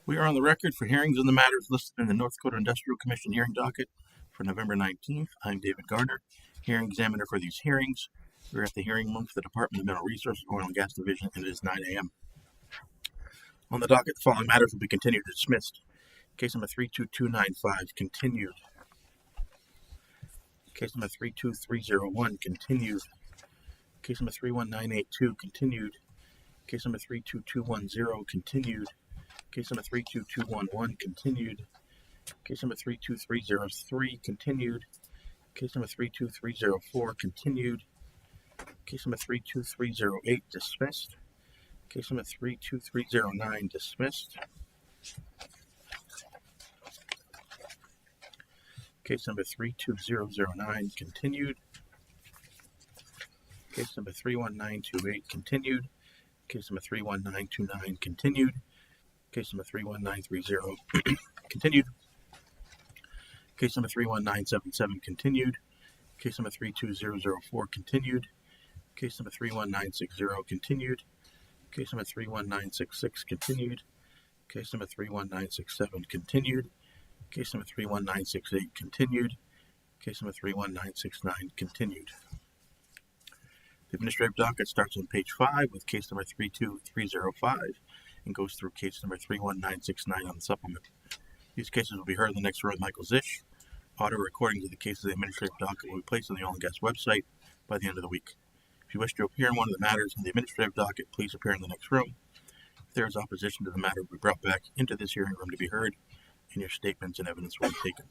We are on the record for hearings on the matters listed in the North Dakota Industrial Commission hearing docket for November 19th. I'm David Gardner, hearing examiner for these hearings. We're at the hearing room for the Department of Mineral Resources, Oil and Gas Division, and it is 9 a.m. On the docket, the following matters will be continued or dismissed. Case number 32295, continued. Case number 32301, continued. Case number 31982, continued. Case number 32210, continued. Case number 32211, continued. Case number 32303, continued. Case number 32304, continued. Case number 32308, dismissed. Case number 32309, dismissed. Case number 32009, continued. Case number 31928, continued. Case number 31929, continued. Case number 31930, continued. Case number 31977, continued. Case number 32004, continued. Case number 31960, continued. Case number 31966, continued. Case number 31967, continued. Case number 31968, continued. Case number 31969, continued. The administrative docket starts on page 5 with case number 32305 and goes through case number 31969 on the supplement. These cases will be heard in the next row with Michael Zisch. Audio recordings of the cases of the administrative docket will be placed on the Oil and Gas website by the end of the week. If you wish to appear in one of the matters in the administrative docket, please appear in the next room. If there is opposition to the matter, will be brought back into this hearing room to be heard, and your statements and evidence will be taken.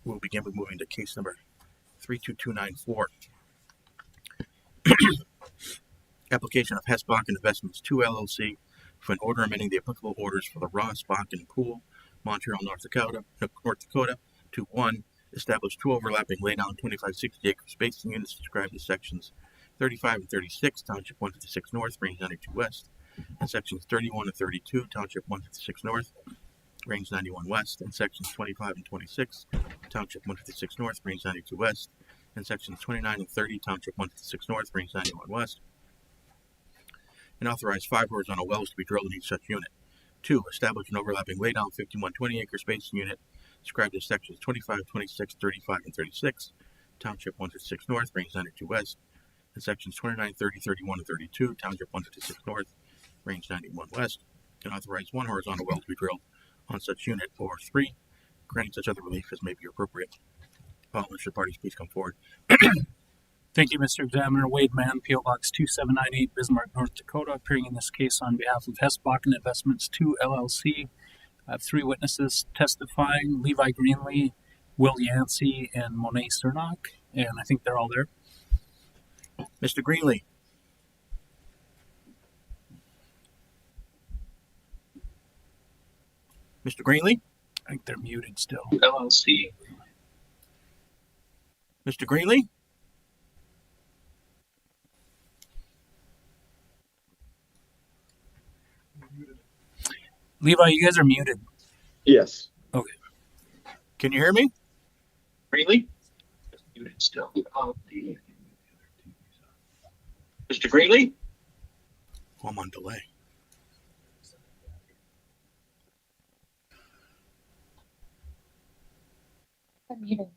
We'll begin with moving to case number 32294. Application of Hess Bakken Investments 2 LLC for an order amending the applicable orders for the Ross Bakken Pool, Montreal, North Dakota, to 1. Establish 2 overlapping laydown 2560 acre spacing units described as sections 35 and 36, Township 156 North, Range 92 West, and sections 31 and 32, Township 156 North, Range 91 West, and sections 25 and 26, Township 156 North, Range 92 West, and sections 29 and 30, Township 156 North, Range 91 West, and authorize 5 horizontal wells to be drilled in each such unit. 2. Establish an overlapping laydown 5120 acre spacing unit described as sections 25, 26, 35, and 36, Township 156 North, Range 92 West, and sections 29, 30, 31, and 32, Township 156 North, Range 91 West, and authorize 1 horizontal well to be drilled on such unit, or 3, granting such other relief as may be appropriate. All interested parties, please come forward. Thank you, Mr. Examiner. Wade Mann, P.O. Box 2798, Bismarck, North Dakota, appearing in this case on behalf of Hess Bakken Investments 2 LLC. I have 3 witnesses testifying: Levi Greenlee, Will Yancey, and Monet Cernak, and I think they're all there. Mr. Greenlee. Mr. Greenlee? I think they're muted still. LLC. Mr. Greenlee? Levi, you guys are muted. Yes. Okay. Can you hear me? Greenlee? Muted still. Mr. Greenlee? Oh, I'm on delay. I'm muted.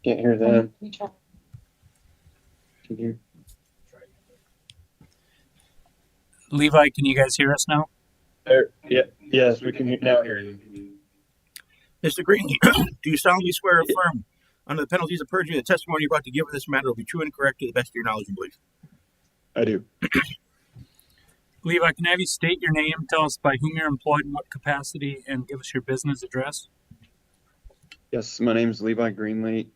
Can't hear them. We try. Can you? Levi, can you guys hear us now? Yes, we can now hear you. Mr. Greenlee, do you solemnly swear or affirm, under the penalties of perjury, the testimony you're about to give in this matter will be true and correct to the best of your knowledge and belief? I do. Levi, can I have you state your name, tell us by whom you're employed, in what capacity, and give us your business address? Yes, my name is Levi Greenlee.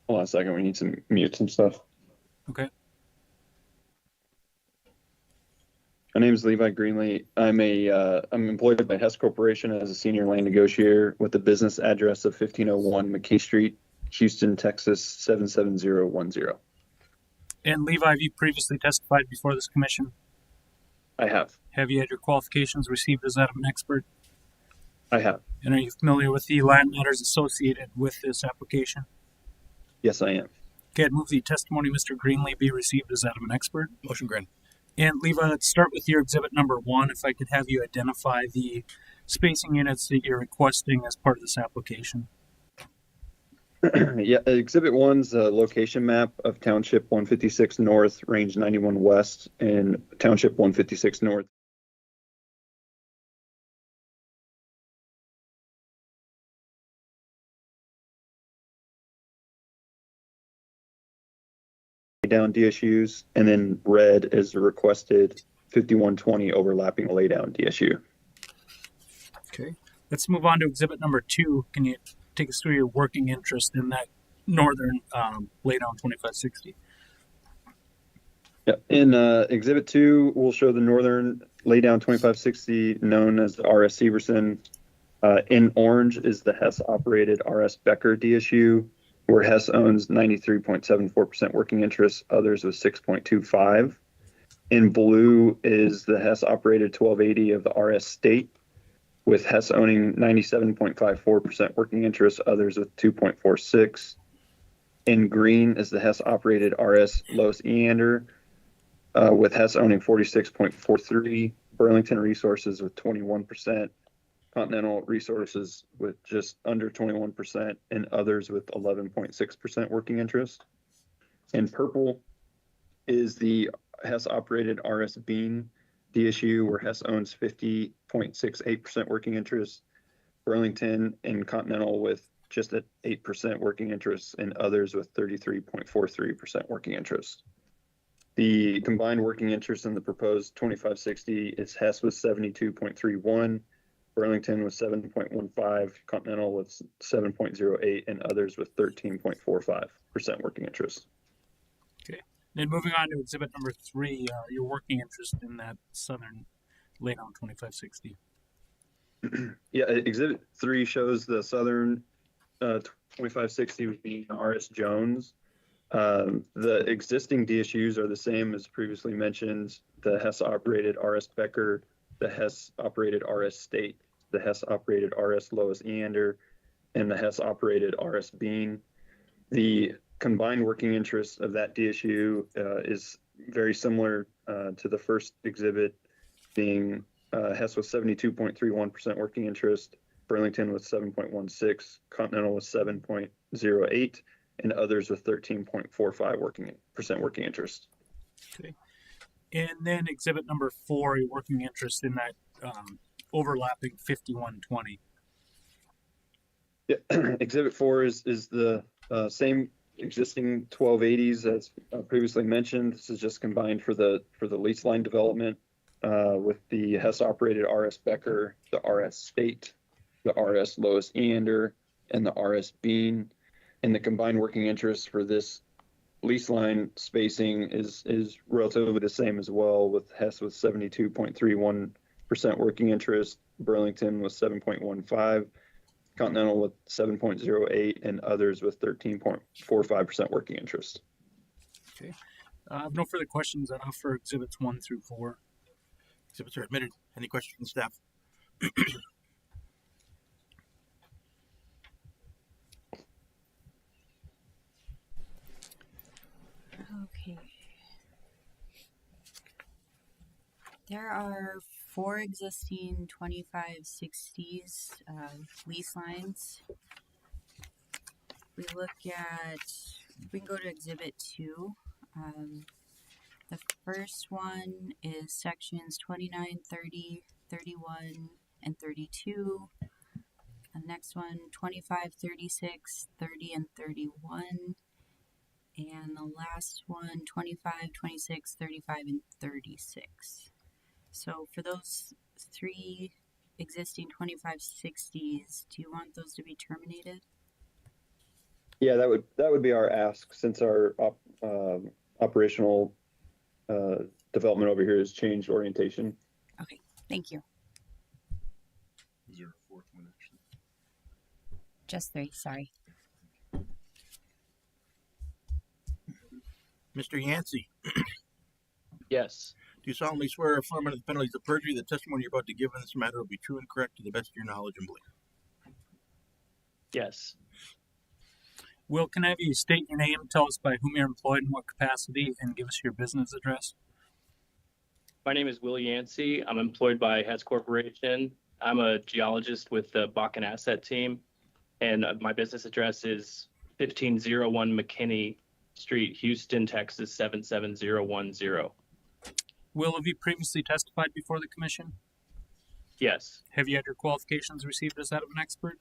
Hold on a second, we need to mute some stuff. Okay. My name is Levi Greenlee. I'm employed by Hess Corporation as a senior land negotiator with the business address of 1501 McKay Street, Houston, Texas 77010. And Levi, have you previously testified before this commission? I have. Have you had your qualifications received as that of an expert? I have. And are you familiar with the land matters associated with this application? Yes, I am. Okay, I'd move the testimony, Mr. Greenlee, be received as that of an expert. Motion granted. And Levi, let's start with your exhibit number 1. If I could have you identify the spacing units that you're requesting as part of this application. Yeah, Exhibit 1's a location map of Township 156 North, Range 91 West, and Township 156 North. Down DSUs, and then red is the requested 5120 overlapping laydown DSU. Okay. Let's move on to exhibit number 2. Can you take us through your working interest in that northern laydown 2560? Yeah. In Exhibit 2, we'll show the northern laydown 2560 known as the RS Severson. In orange is the Hess operated RS Becker DSU, where Hess owns 93.74% working interest, others with 6.25. In blue is the Hess operated 1280 of the RS State, with Hess owning 97.54% working interest, others with 2.46. In green is the Hess operated RS Los Eander, with Hess owning 46.43, Burlington Resources with 21%, Continental Resources with just under 21%, and others with 11.6% working interest. In purple is the Hess operated RS Bean DSU, where Hess owns 50.68% working interest, Burlington and Continental with just at 8% working interest, and others with 33.43% working interest. The combined working interest in the proposed 2560 is Hess with 72.31, Burlington with 7.15, Continental with 7.08, and others with 13.45% working interest. Okay. Then moving on to exhibit number 3, your working interest in that southern laydown 2560. Yeah, Exhibit 3 shows the southern 2560 with being RS Jones. The existing DSUs are the same as previously mentioned: the Hess operated RS Becker, the Hess operated RS State, the Hess operated RS Lois Eander, and the Hess operated RS Bean. The combined working interest of that DSU is very similar to the first exhibit, being Hess with 72.31% working interest, Burlington with 7.16, Continental with 7.08, and others with 13.45% working interest. Okay. And then exhibit number 4, your working interest in that overlapping 5120. Yeah. Exhibit 4 is the same existing 1280s as previously mentioned. This is just combined for the lease line development with the Hess operated RS Becker, the RS State, the RS Lois Eander, and the RS Bean. And the combined working interest for this lease line spacing is relatively the same as well, with Hess with 72.31% working interest, Burlington with 7.15, Continental with 7.08, and others with 13.45% working interest. Okay. I have no further questions. I'd offer exhibits 1 through 4. Exhibits are admitted. Any questions from staff? Okay. There are 4 existing 2560s lease lines. We can go to exhibit 2. The first one is sections 29, 30, 31, and 32. The next one, 25, 36, 30, and 31. And the last one, 25, 26, 35, and 36. So for those 3 existing 2560s, do you want those to be terminated? Yeah, that would be our ask, since our operational development over here has changed orientation. Okay, thank you. Is there a 4th one actually? Just 3, sorry. Mr. Yancey, Yes. do you solemnly swear or affirm under the penalties of perjury the testimony you're about to give in this matter will be true and correct to the best of your knowledge and belief? Yes. Will, can I have you state your name, tell us by whom you're employed in what capacity, and give us your business address? My name is Will Yancey. I'm employed by Hess Corporation. I'm a geologist with the Bakken Asset Team, and my business address is 1501 McKinney Street, Houston, Texas 77010. Will, have you previously testified before the commission? Yes. Have you had your qualifications received as that of an expert?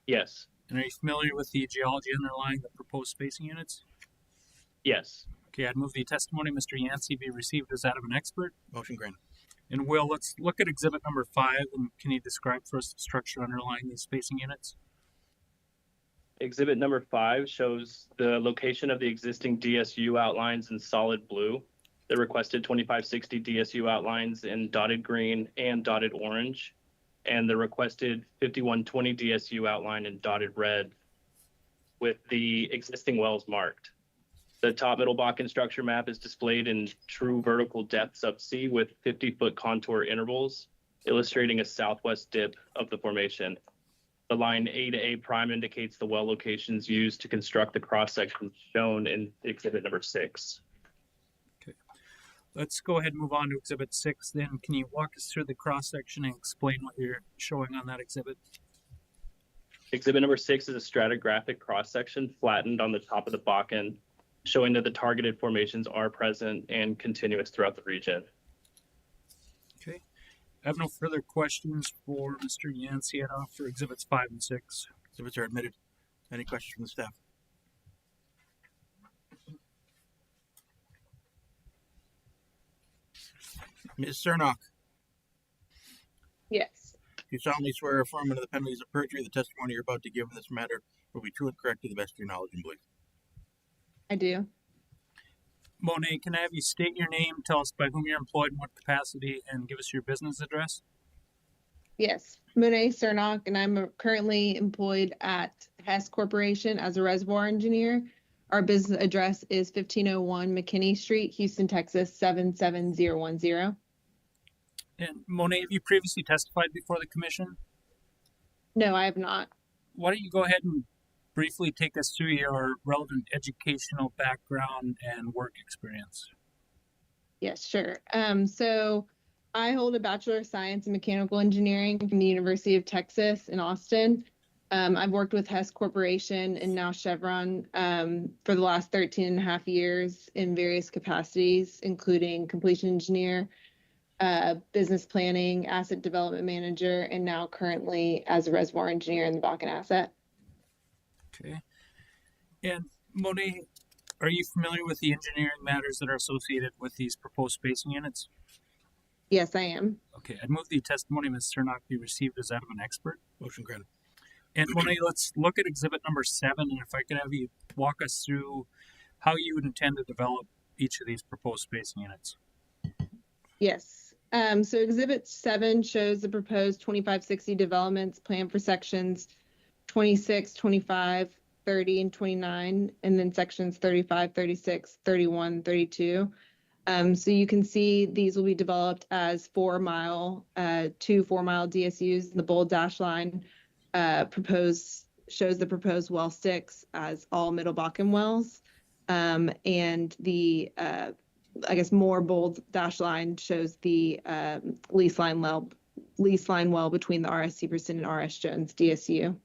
Yes. And are you familiar with the geology underlying the proposed spacing units? Yes. Okay, I'd move the testimony of Mr. Yancey be received as that of an expert. Motion granted. And Will, let's look at exhibit number 5, and can you describe for us the structure underlying these spacing units? Exhibit number 5 shows the location of the existing DSU outlines in solid blue. The requested 2560 DSU outlines in dotted green and dotted orange, and the requested 5120 DSU outline in dotted red with the existing wells marked. The top middle Bakken structure map is displayed in true vertical depth subsea with 50-foot contour intervals, illustrating a southwest dip of the formation. The line A to A prime indicates the well locations used to construct the cross-section shown in exhibit number 6. Let's go ahead and move on to exhibit 6 then. Can you walk us through the cross-section and explain what you're showing on that exhibit? Exhibit number 6 is a stratigraphic cross-section flattened on the top of the Bakken, showing that the targeted formations are present and continuous throughout the region. Okay. I have no further questions for Mr. Yancey. I'd offer exhibits 5 and 6. Exhibits are admitted. Any questions from the staff? Ms. Cernock, Yes. you solemnly swear or affirm under the penalties of perjury the testimony you're about to give in this matter will be true and correct to the best of your knowledge and belief. I do. Monet, can I have you state your name, tell us by whom you're employed, in what capacity, and give us your business address? Yes. Monet Cernock, and I'm currently employed at Hess Corporation as a reservoir engineer. Our business address is 1501 McKinney Street, Houston, Texas 77010. And Monet, have you previously testified before the commission? No, I have not. Why don't you go ahead and briefly take us through your relevant educational background and work experience? Yes, sure. So I hold a Bachelor of Science in Mechanical Engineering from the University of Texas in Austin. I've worked with Hess Corporation and now Chevron for the last 13 and a half years in various capacities, including completion engineer, business planning, asset development manager, and now currently as a reservoir engineer in the Bakken asset. Okay. And Monet, are you familiar with the engineering matters that are associated with these proposed spacing units? Yes, I am. Okay, I'd move the testimony of Ms. Cernock be received as that of an expert. Motion granted. And Monet, let's look at exhibit number 7, and if I could have you walk us through how you would intend to develop each of these proposed spacing units. Yes. So Exhibit 7 shows the proposed 2560 developments planned for sections 26, 25, 30, and 29, and then sections 35, 36, 31, 32. So you can see these will be developed as 4-mile, 2 4-mile DSUs. The bold dash line shows the proposed well sticks as all Middle Bakken wells. And the more bold dash line shows the lease line well between the RS Severson and RS Jones DSU.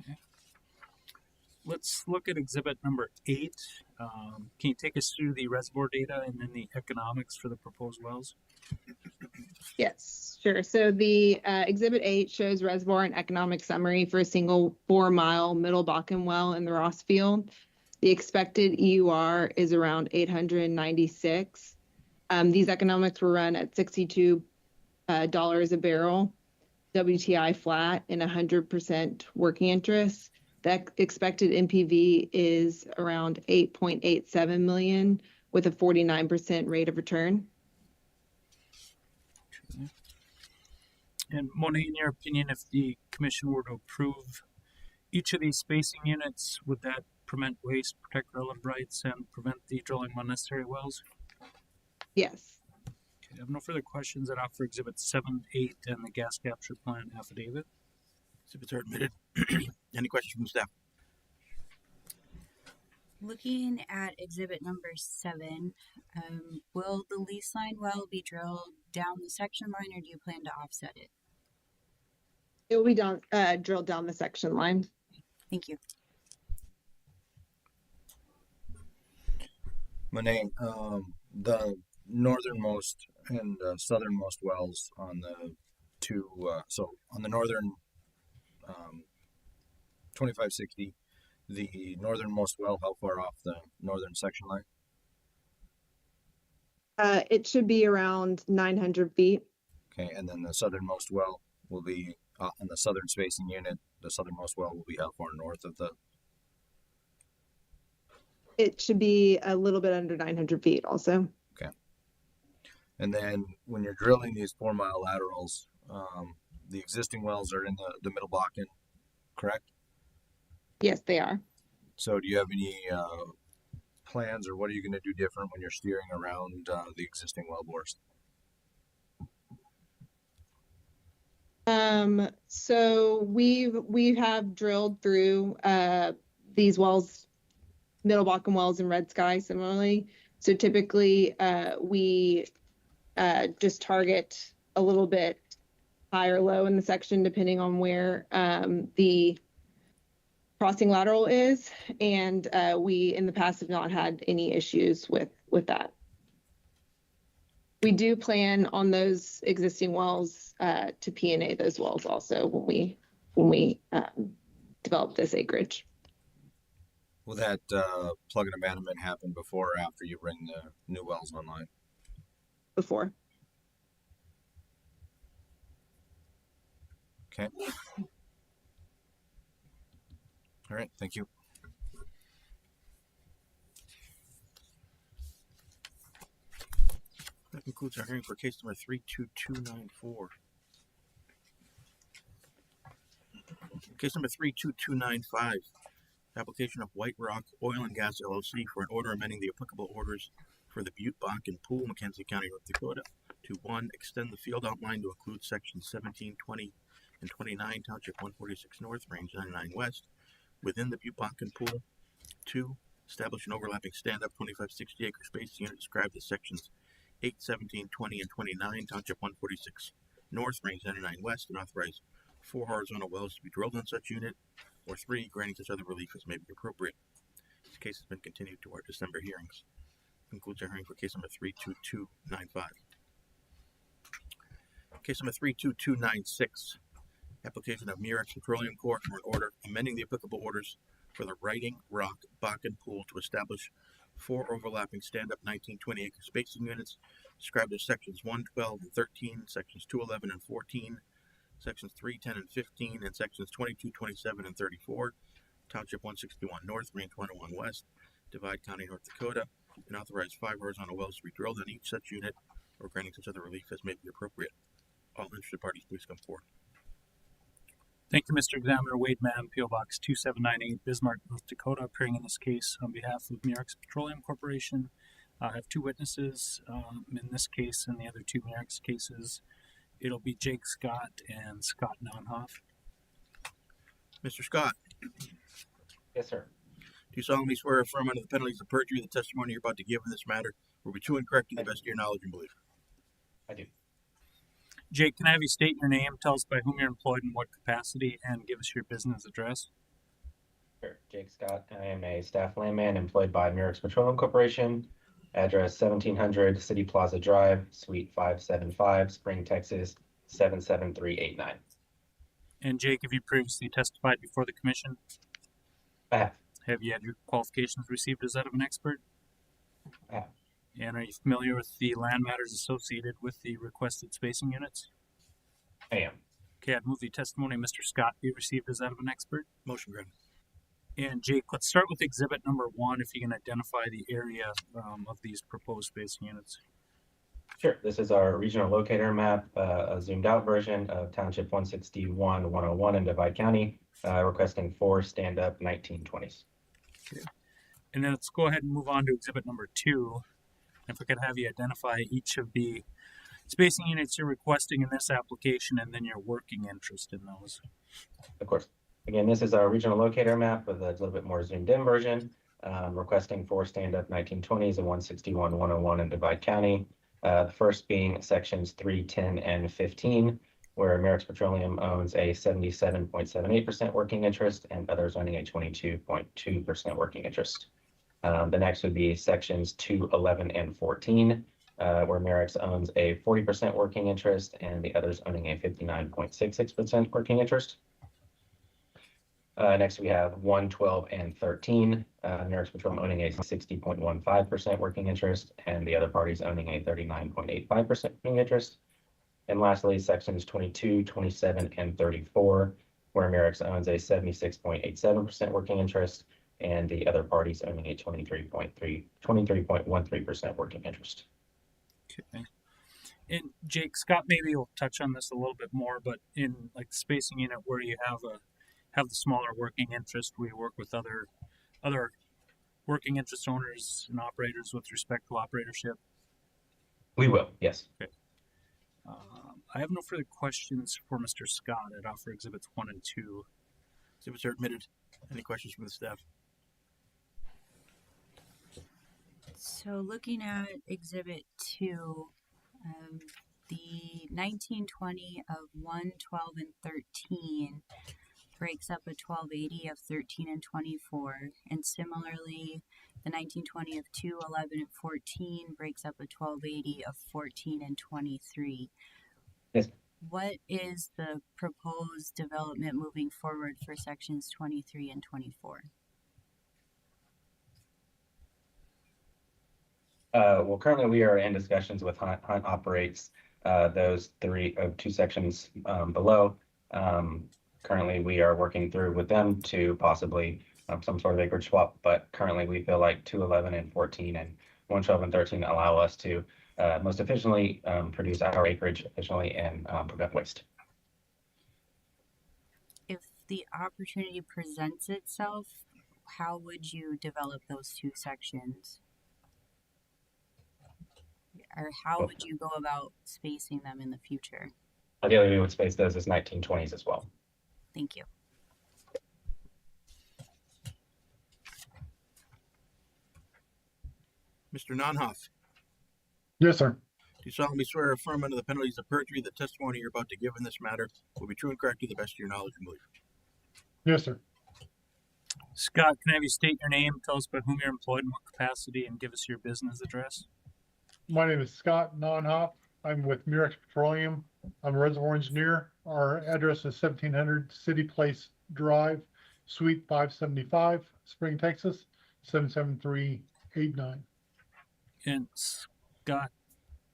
Okay. Let's look at exhibit number 8. Can you take us through the reservoir data and then the economics for the proposed wells? Yes, sure. So the Exhibit 8 shows reservoir and economic summary for a single 4-mile Middle Bakken well in the Ross Field. The expected EUR is around 896. These economics were run at $62 a barrel, WTI flat, and 100% working interest. The expected NPV is around 8.87 million with a 49% rate of return. Okay. And Monet, in your opinion, if the commission were to approve each of these spacing units, would that prevent waste, protect relative rights, and prevent the drilling of unnecessary wells? Yes. Okay, I have no further questions. I'd offer exhibit 7, 8, and the gas capture plant affidavit. Exhibits are admitted. Any questions from the staff? Looking at exhibit number 7, will the lease line well be drilled down the section line, or do you plan to offset it? It will be down, drilled down the section line. Thank you. My name, the northernmost and southernmost wells on the two, so on the northern 2560, the northernmost well, how far off the northern section line? It should be around 900 feet. Okay, and then the southernmost well will be on the southern spacing unit. The southernmost well will be how far north of the? It should be a little bit under 900 feet also. And then when you're drilling these 4-mile laterals, the existing wells are in the middle Bakken, correct? Yes, they are. So do you have any plans, or what are you going to do different when you're steering around the existing well bores? So we have drilled through these wells, Middle Bakken wells and Red Sky similarly. So typically we just target a little bit high or low in the section depending on where the crossing lateral is, and we in the past have not had any issues with that. We do plan on those existing wells to P&A those wells also when we develop this acreage. Will that plug and abandonment happen before or after you bring the new wells online? Before. Okay. All right, thank you. That concludes our hearing for case number 32294. Case number 32295. Application of White Rock Oil and Gas LLC for an order amending the applicable orders for the Butte Bakken Pool, Mackenzie County, North Dakota, to 1. Extend the field outline to include sections 17, 20, and 29, Township 146 North, Range 99 West, within the Butte Bakken Pool. 2. Establish an overlapping stand-up 2560 acre space unit described as sections 8, 17, 20, and 29, Township 146 North, Range 99 West, and authorize 4 horizontal wells to be drilled on such unit, or 3, granting such other relief as may be appropriate. This case has been continued to our December hearings. Concludes our hearing for case number 32295. Case number 32296. Application of Murex Petroleum Corp. for an order amending the applicable orders for the Writing Rock Bakken Pool to establish 4 overlapping stand-up 1920 acre spacing units described as sections 1, 12, and 13, sections 2, 11, and 14, sections 3, 10, and 15, and sections 22, 27, and 34, Township 161 North, Range 101 West, Divide County, North Dakota, and authorize 5 horizontal wells to be drilled on each such unit, or granting such other relief as may be appropriate. All interested parties, please come forward. Thank you, Mr. Examiner. Wade Mann, P.O. Box 2798, Bismarck, North Dakota, appearing in this case on behalf of Murex Petroleum Corporation. I have 2 witnesses in this case and the other 2 Murex cases. It'll be Jake Scott and Scott Nonhoff. Mr. Scott, Yes, sir. do you solemnly swear or affirm under the penalties of perjury the testimony you're about to give in this matter will be true and correct to the best of your knowledge and belief? I do. Jake, can I have you state your name, tell us by whom you're employed in what capacity, and give us your business address? Sure. Jake Scott. I am a staff landman employed by Murex Petroleum Corporation. Address 1700 City Plaza Drive, Suite 575, Spring, Texas 77389. And Jake, have you previously testified before the commission? I have. Have you had your qualifications received as that of an expert? I have. And are you familiar with the land matters associated with the requested spacing units? I am. Okay, I'd move the testimony of Mr. Scott be received as that of an expert. Motion granted. And Jake, let's start with exhibit number 1, if you can identify the area of these proposed spacing units. Sure. This is our regional locator map, a zoomed out version of Township 161, 101 in Divide County, requesting 4 stand-up 1920s. Okay. And then let's go ahead and move on to exhibit number 2. If I could have you identify each of the spacing units you're requesting in this application and then your working interest in those. Of course. Again, this is our regional locator map with a little bit more zoomed in version. requesting 4 stand-up 1920s and 161-101 in Divide County. The first being sections 3, 10, and 15, where Merrick's Petroleum owns a 77.78% working interest and others owning a 22.2% working interest. The next would be sections 2, 11, and 14, where Merrick's owns a 40% working interest and the others owning a 59.66% working interest. Next, we have 1, 12, and 13. Merrick's Petroleum owning a 60.15% working interest, and the other parties owning a 39.85% working interest. And lastly, sections 22, 27, and 34, where Merrick's owns a 76.87% working interest, and the other parties owning a 23.13% working interest. Okay. And Jake, Scott, maybe you'll touch on this a little bit more, but in like the spacing unit where you have the smaller working interest, we work with other working interest owners and operators with respect to operatorship. We will, yes. Okay. I have no further questions for Mr. Scott. I'd offer exhibits 1 and 2. Exhibits are admitted. Any questions from the staff? So looking at exhibit 2, the 1920 of 1, 12, and 13 breaks up a 1280 of 13 and 24. And similarly, the 1920 of 2, 11, and 14 breaks up a 1280 of 14 and 23. Yes. What is the proposed development moving forward for sections 23 and 24? Well, currently we are in discussions with Hunt. Hunt operates those 2 sections below. Currently, we are working through with them to possibly some sort of acreage swap, but currently we feel like 2, 11, and 14 and 1, 12, and 13 allow us to most efficiently produce our acreage efficiently and prevent waste. If the opportunity presents itself, how would you develop those 2 sections? Or how would you go about spacing them in the future? Ideally, we would space those as 1920s as well. Thank you. Mr. Nonhoff, Yes, sir. do you solemnly swear or affirm under the penalties of perjury that testimony you're about to give in this matter will be true and correct to the best of your knowledge and belief? Yes, sir. Scott, can I have you state your name, tell us by whom you're employed and what capacity, and give us your business address? My name is Scott Nonhoff. I'm with Murex Petroleum. I'm a reservoir engineer. Our address is 1700 City Place Drive, Suite 575, Spring, Texas, 77389. And Scott,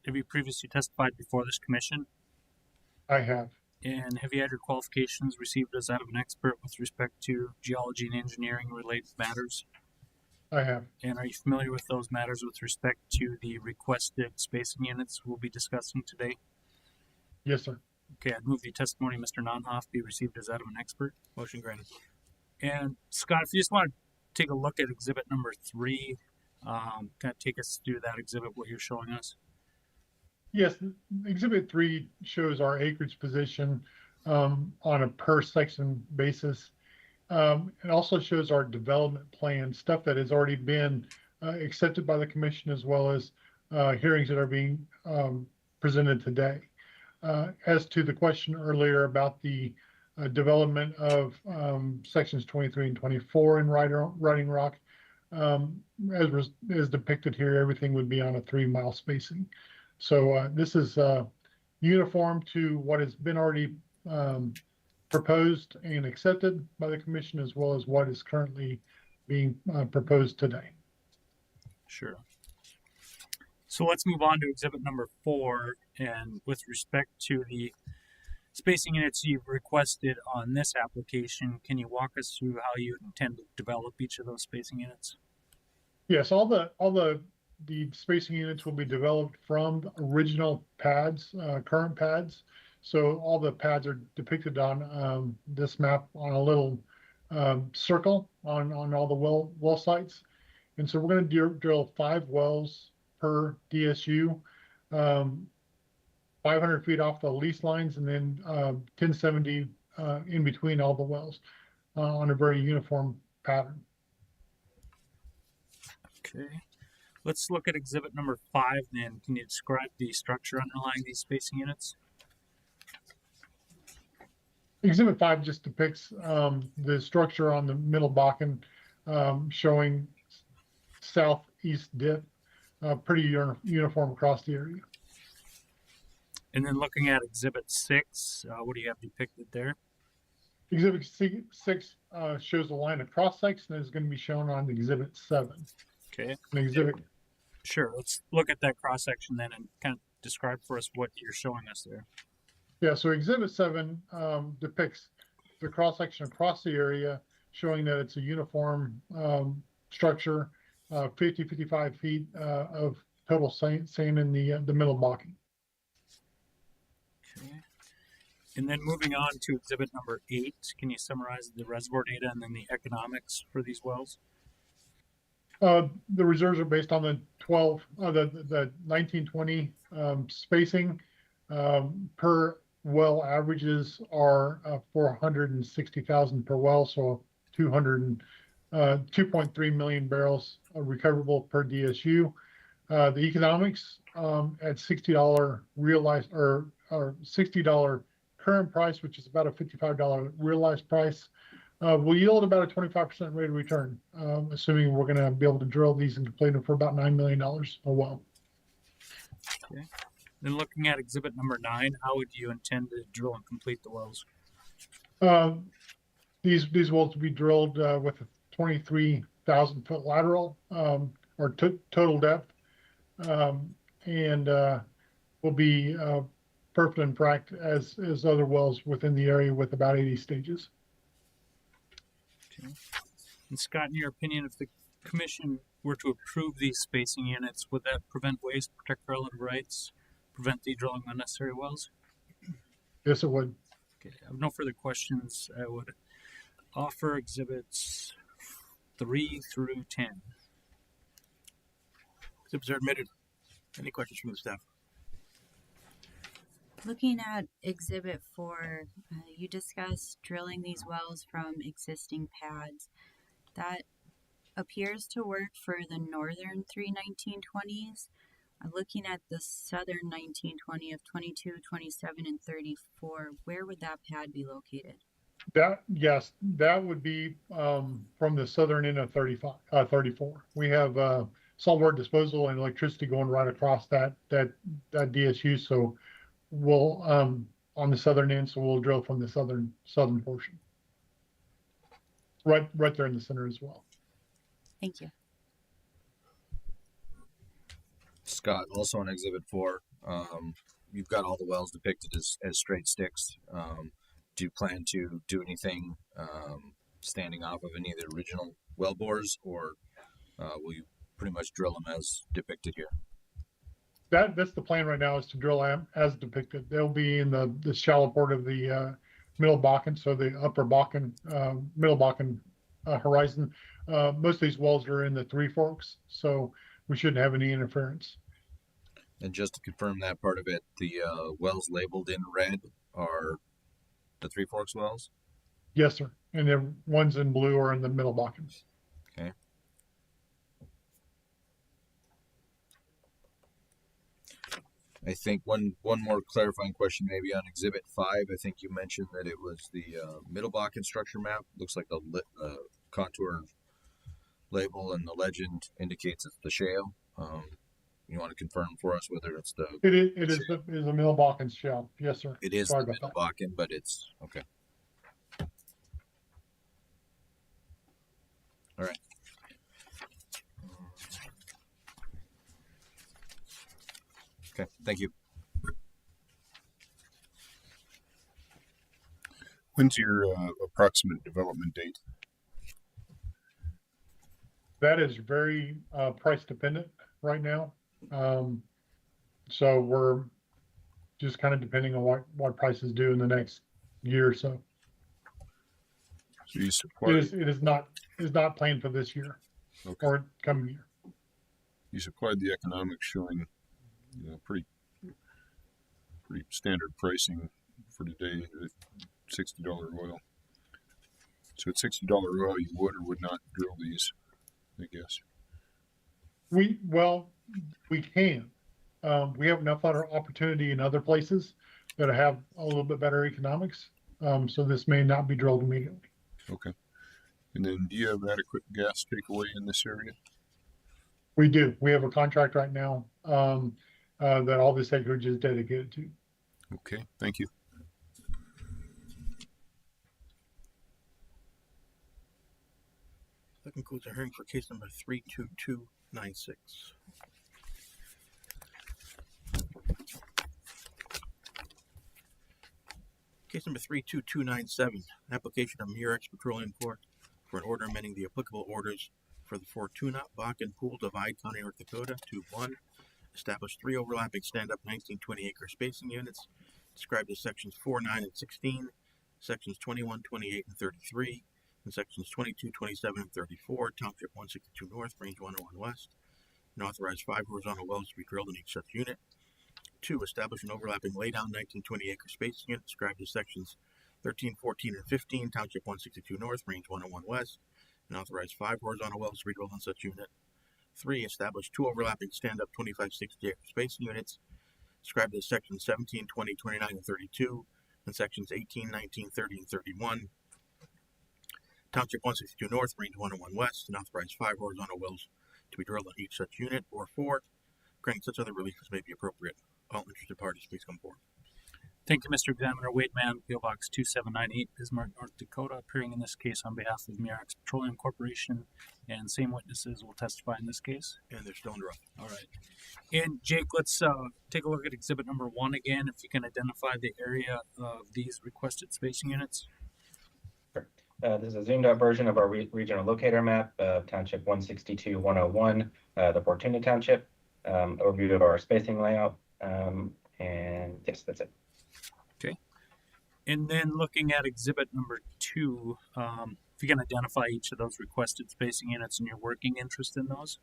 have you previously testified before this commission? I have. And have you had your qualifications received as that of an expert with respect to geology and engineering related matters? I have. And are you familiar with those matters with respect to the requested spacing units we'll be discussing today? Yes, sir. Okay, I'd move the testimony of Mr. Nonhoff be received as that of an expert. Motion granted. And Scott, if you just want to take a look at exhibit number 3, kind of take us through that exhibit, what you're showing us. Yes, Exhibit 3 shows our acreage position on a per section basis. It also shows our development plan, stuff that has already been accepted by the commission, as well as hearings that are being presented today. As to the question earlier about the development of sections 23 and 24 in Riding Rock, as depicted here, everything would be on a 3-mile spacing. So this is uniform to what has been already proposed and accepted by the commission, as well as what is currently being proposed today. Sure. So let's move on to exhibit number 4. And with respect to the spacing units you've requested on this application, can you walk us through how you intend to develop each of those spacing units? Yes, all the spacing units will be developed from original pads, current pads. So all the pads are depicted on this map on a little circle on all the well sites. And so we're going to drill 5 wells per DSU, 500 feet off the lease lines, and then 1070 in between all the wells on a very uniform pattern. Okay. Let's look at exhibit number 5 then. Can you describe the structure underlying these spacing units? Exhibit 5 just depicts the structure on the middle Bakken, showing southeast dip, pretty uniform across the area. And then looking at exhibit 6, what do you have depicted there? Exhibit 6 shows a line of cross section that is going to be shown on exhibit 7. Okay. And exhibit Sure. Let's look at that cross section then and kind of describe for us what you're showing us there. Yeah, so exhibit 7 depicts the cross section across the area, showing that it's a uniform structure, 55 feet of total sand in the middle Bakken. Okay. And then moving on to exhibit number 8, can you summarize the reservoir data and then the economics for these wells? The reserves are based on the 1920 spacing. Per well averages are 460,000 per well, so 2.3 million barrels recoverable per DSU. The economics at $60 realized or $60 current price, which is about a $55 realized price, will yield about a 25% rate of return, assuming we're going to be able to drill these and complete them for about $9 million a well. Okay. Then looking at exhibit number 9, how would you intend to drill and complete the wells? These wells will be drilled with a 23,000 foot lateral or total depth, and will be perfect and fracked as other wells within the area with about 80 stages. Okay. And Scott, in your opinion, if the commission were to approve these spacing units, would that prevent waste, protect relative rights, prevent the drilling of unnecessary wells? Yes, it would. Okay, I have no further questions. I would offer exhibits 3 through 10. Exhibits are admitted. Any questions from the staff? Looking at exhibit 4, you discussed drilling these wells from existing pads. That appears to work for the northern 3 1920s. Looking at the southern 1920 of 22, 27, and 34, where would that pad be located? That would be from the southern end of 34. We have saltwater disposal and electricity going right across that DSU. So we'll on the southern end, so we'll drill from the southern portion, right there in the center as well. Thank you. Scott, also on exhibit 4, you've got all the wells depicted as straight sticks. Do you plan to do anything standing off of any of the original well bores, or will you pretty much drill them as depicted here? That's the plan right now, is to drill as depicted. They'll be in the shallow part of the middle Bakken, so the upper Bakken, middle Bakken horizon. Most of these wells are in the Three Forks, so we shouldn't have any interference. And just to confirm that part of it, the wells labeled in red are the Three Forks wells? Yes, sir. And the ones in blue are in the middle Bakken. Okay. I think one more clarifying question maybe on exhibit 5. I think you mentioned that it was the middle Bakken structure map. Looks like the contour label and the legend indicates it's the shale. You want to confirm for us whether it's the... It is a middle Bakken shale. Yes, sir. It is the middle Bakken, but it's... Okay. All right. Okay, thank you. When's your approximate development date? That is very price dependent right now. So we're just kind of depending on what prices do in the next year or so. So you supply It is not planned for this year or coming year. You supplied the economics showing, pretty standard pricing for today at $60 oil. So at $60 oil, you would or would not drill these, I guess. We can. We have enough other opportunity in other places that have a little bit better economics. So this may not be drilled immediately. Okay. And then do you have adequate gas takeaway in this area? We do. We have a contract right now that all this acreage is dedicated to. Okay, thank you. That concludes our hearing for case number 32296. Case number 32297, application of Murex Petroleum Corp. for an order amending the applicable orders for the Fortuna Bakken Pool Divide, County, North Dakota to 1. Establish 3 overlapping stand-up 1920 acre spacing units described as sections 4, 9, and 16, sections 21, 28, and 33, and sections 22, 27, and 34, Township 162 North, Range 101 West, and authorize 5 horizontal wells to be drilled in each such unit. 2. Establish an overlapping laydown 1920 acre spacing unit described as sections 13, 14, and 15, Township 162 North, Range 101 West, and authorize 5 horizontal wells to be drilled in such unit. 3. Establish 2 overlapping stand-up 2560 acre spacing units described as sections 17, 20, 29, and 32, and sections 18, 19, 30, and 31, Township 162 North, Range 101 West, and authorize 5 horizontal wells to be drilled on each such unit. Or 4. Granting such other relief as may be appropriate. All interested parties, please come forward. Thank you, Mr. Examiner. Wade Mann, PO Box 2798, Bismarck, North Dakota, appearing in this case on behalf of Murex Petroleum Corporation, and same witnesses will testify in this case. And they're still under oath. All right. And Jake, let's take a look at Exhibit number 1 again, if you can identify the area of these requested spacing units. This is a zoomed out version of our regional locator map of Township 162-101, the Fortuna Township. Overview of our spacing layout. And yes, that's it. Okay. And then looking at Exhibit number 2, if you can identify each of those requested spacing units and your working interest in those.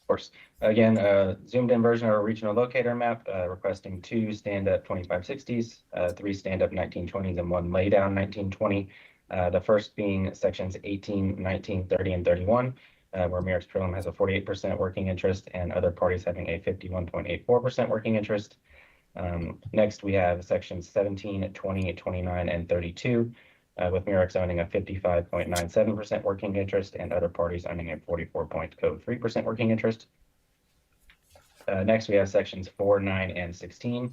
Of course. Again, zoomed in version of our regional locator map, requesting 2 stand-up 2560s, 3 stand-up 1920s, and 1 laydown 1920. The first being sections 18, 19, 30, and 31, where Murex Petroleum has a 48% working interest and other parties having a 51.84% working interest. Next, we have sections 17, 20, 29, and 32, with Murex owning a 55.97% working interest and other parties owning a 44.03% working interest. Next, we have sections 4, 9, and 16,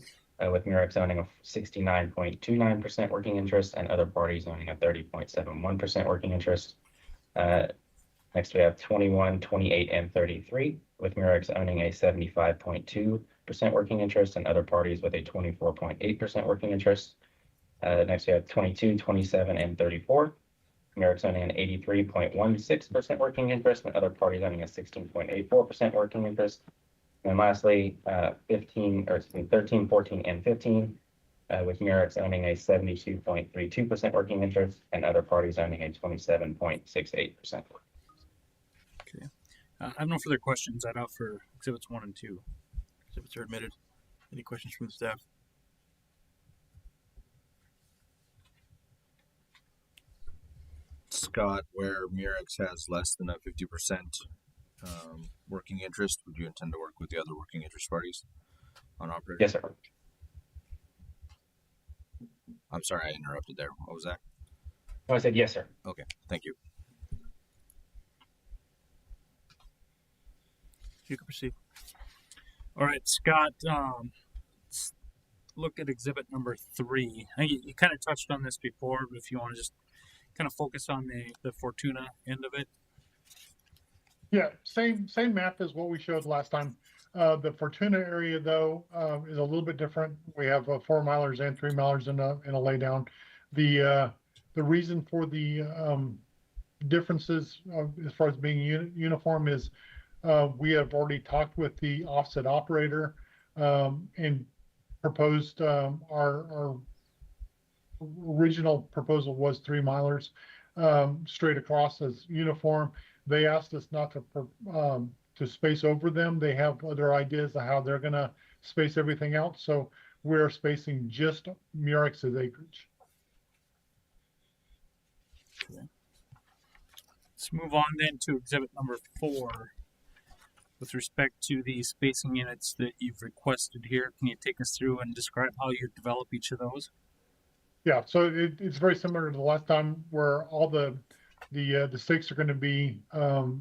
with Murex owning a 69.29% working interest and other parties owning a 30.71% working interest. Next, we have 21, 28, and 33, with Murex owning a 75.2% working interest and other parties with a 24.8% working interest. Next, we have 22, 27, and 34. Murex owning an 83.16% working interest and other parties owning a 16.84% working interest. And lastly, 13, 14, and 15, with Murex owning a 72.32% working interest and other parties owning a 27.68%. Okay. I have no further questions. I'd offer Exhibits 1 and 2. Exhibits are admitted. Any questions from the staff? Scott, where Murex has less than a 50% working interest, would you intend to work with the other working interest parties on operating? Yes, sir. I'm sorry, I interrupted there. What was that? No, I said yes, sir. Okay, thank you. You can proceed. All right, Scott, let's look at Exhibit number 3. I think you kind of touched on this before, but if you want to just kind of focus on the Fortuna end of it. Yeah, same map as what we showed last time. The Fortuna area, though, is a little bit different. We have 4 milers and 3 milers in a laydown. The reason for the differences as far as being uniform is we have already talked with the offset operator and proposed our original proposal was 3 milers straight across as uniform. They asked us not to space over them. They have other ideas of how they're going to space everything out. So we're spacing just Murex's acreage. Okay. Let's move on then to Exhibit number 4. With respect to the spacing units that you've requested here, can you take us through and describe how you develop each of those? Yeah, so it's very similar to the last time where all the stakes are going to be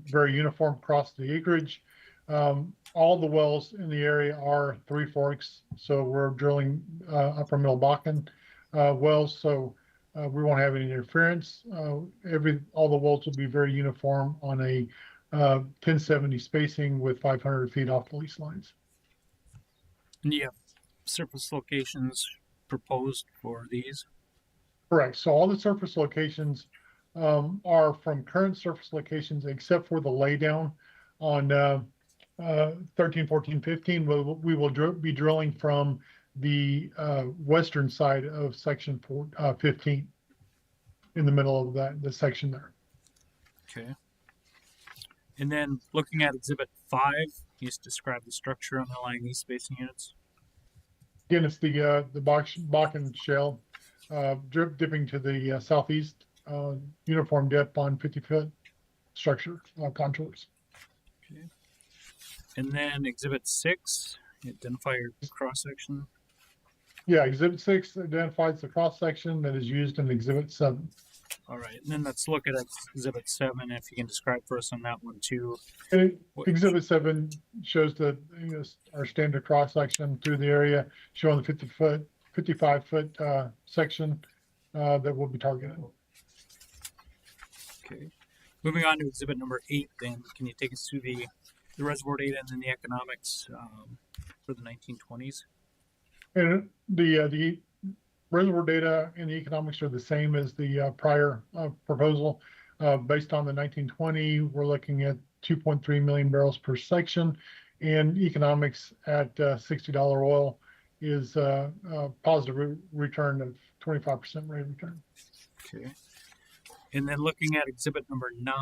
very uniform across the acreage. All the wells in the area are Three Forks, so we're drilling upper Middle Bakken wells, so we won't have any interference. All the wells will be very uniform on a 1070 spacing with 500 feet off the lease lines. And you have surface locations proposed for these? Correct. So all the surface locations are from current surface locations, except for the laydown on 13, 14, 15. We will be drilling from the western side of section 15 in the middle of the section there. Okay. And then looking at Exhibit 5, you just describe the structure underlying these spacing units. Again, it's the Bakken shale dipping to the southeast, uniform depth on 50-foot structure contours. Okay. And then Exhibit 6, identify your cross section. Yeah, Exhibit 6 identifies the cross section that is used in Exhibit 7. All right, and then let's look at Exhibit 7, if you can describe for us on that one too. Exhibit 7 shows our standard cross section through the area, showing the 55-foot section that will be targeted. Okay. Moving on to Exhibit number 8, then can you take us through the reservoir data and then the economics for the 1920s? And the reservoir data and the economics are the same as the prior proposal. Based on the 1920, we're looking at 2.3 million barrels per section, and economics at $60 oil is a positive return of 25% rate of return. Okay. And then looking at Exhibit number 9,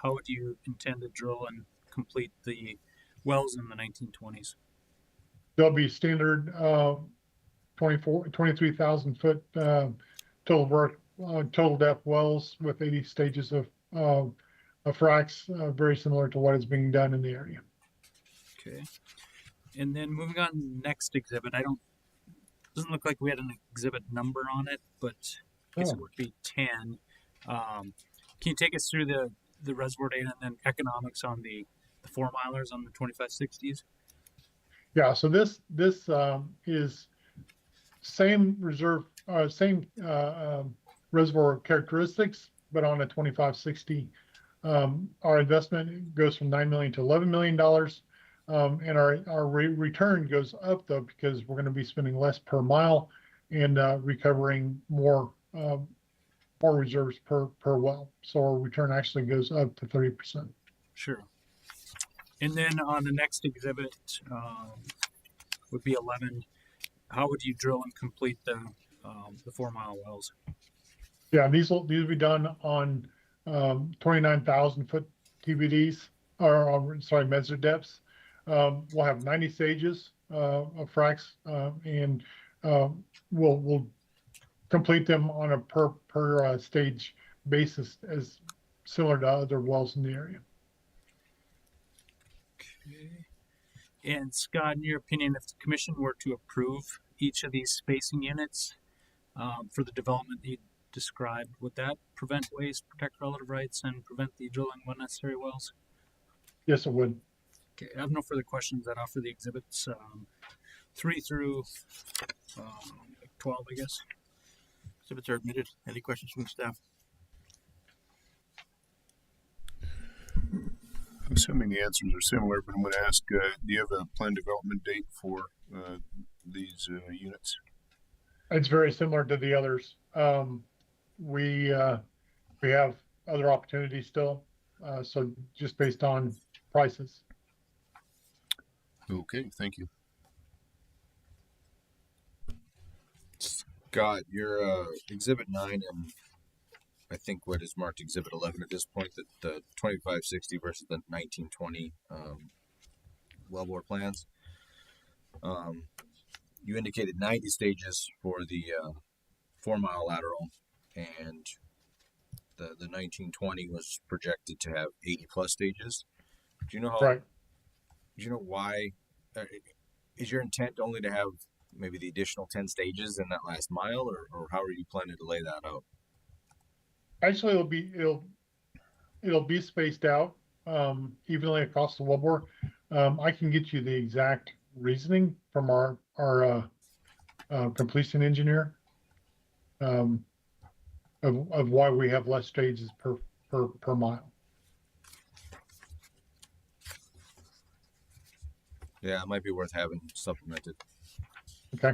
how would you intend to drill and complete the wells in the 1920s? They'll be standard 23,000 foot total depth wells with 80 stages of fracs, very similar to what is being done in the area. Okay. And then moving on to the next exhibit, doesn't look like we had an exhibit number on it, but I guess it would be 10. Can you take us through the reservoir data and then economics on the 4 milers on the 2560s? Yeah, so this is same reservoir characteristics, but on a 2560. Our investment goes from $9 million to $11 million, and our return goes up though because we're going to be spending less per mile and recovering more reserves per well. So our return actually goes up to 30%. Sure. And then on the next exhibit would be 11. How would you drill and complete the 4 mile wells? Yeah, these will be done on 29,000 foot TVDs, measured depths. We'll have 90 stages of fracs, and we'll complete them on a per stage basis, as similar to other wells in the area. Okay. And Scott, in your opinion, if the commission were to approve each of these spacing units for the development that you described, would that prevent waste, protect relative rights, and prevent the drilling of unnecessary wells? Yes, it would. Okay, I have no further questions. That offer the exhibits 3 through 12, I guess. Exhibits are admitted. Any questions from the staff? I'm assuming the answers are similar, but I'm going to ask, do you have a planned development date for these units? It's very similar to the others. We have other opportunities still, so just based on prices. Okay, thank you. Scott, your Exhibit 9 and I think what is marked Exhibit 11 at this point, that the 2560 versus the 1920 wellbore plans. You indicated 90 stages for the 4 mile lateral, and the 1920 was projected to have 80 plus stages. Do you know how? Right. Do you know why? Is your intent only to have maybe the additional 10 stages in that last mile, or how are you planning to lay that out? Actually, it'll be spaced out evenly across the wellbore. I can get you the exact reasoning from our completion engineer of why we have less stages per mile. Yeah, it might be worth having supplemented. Okay.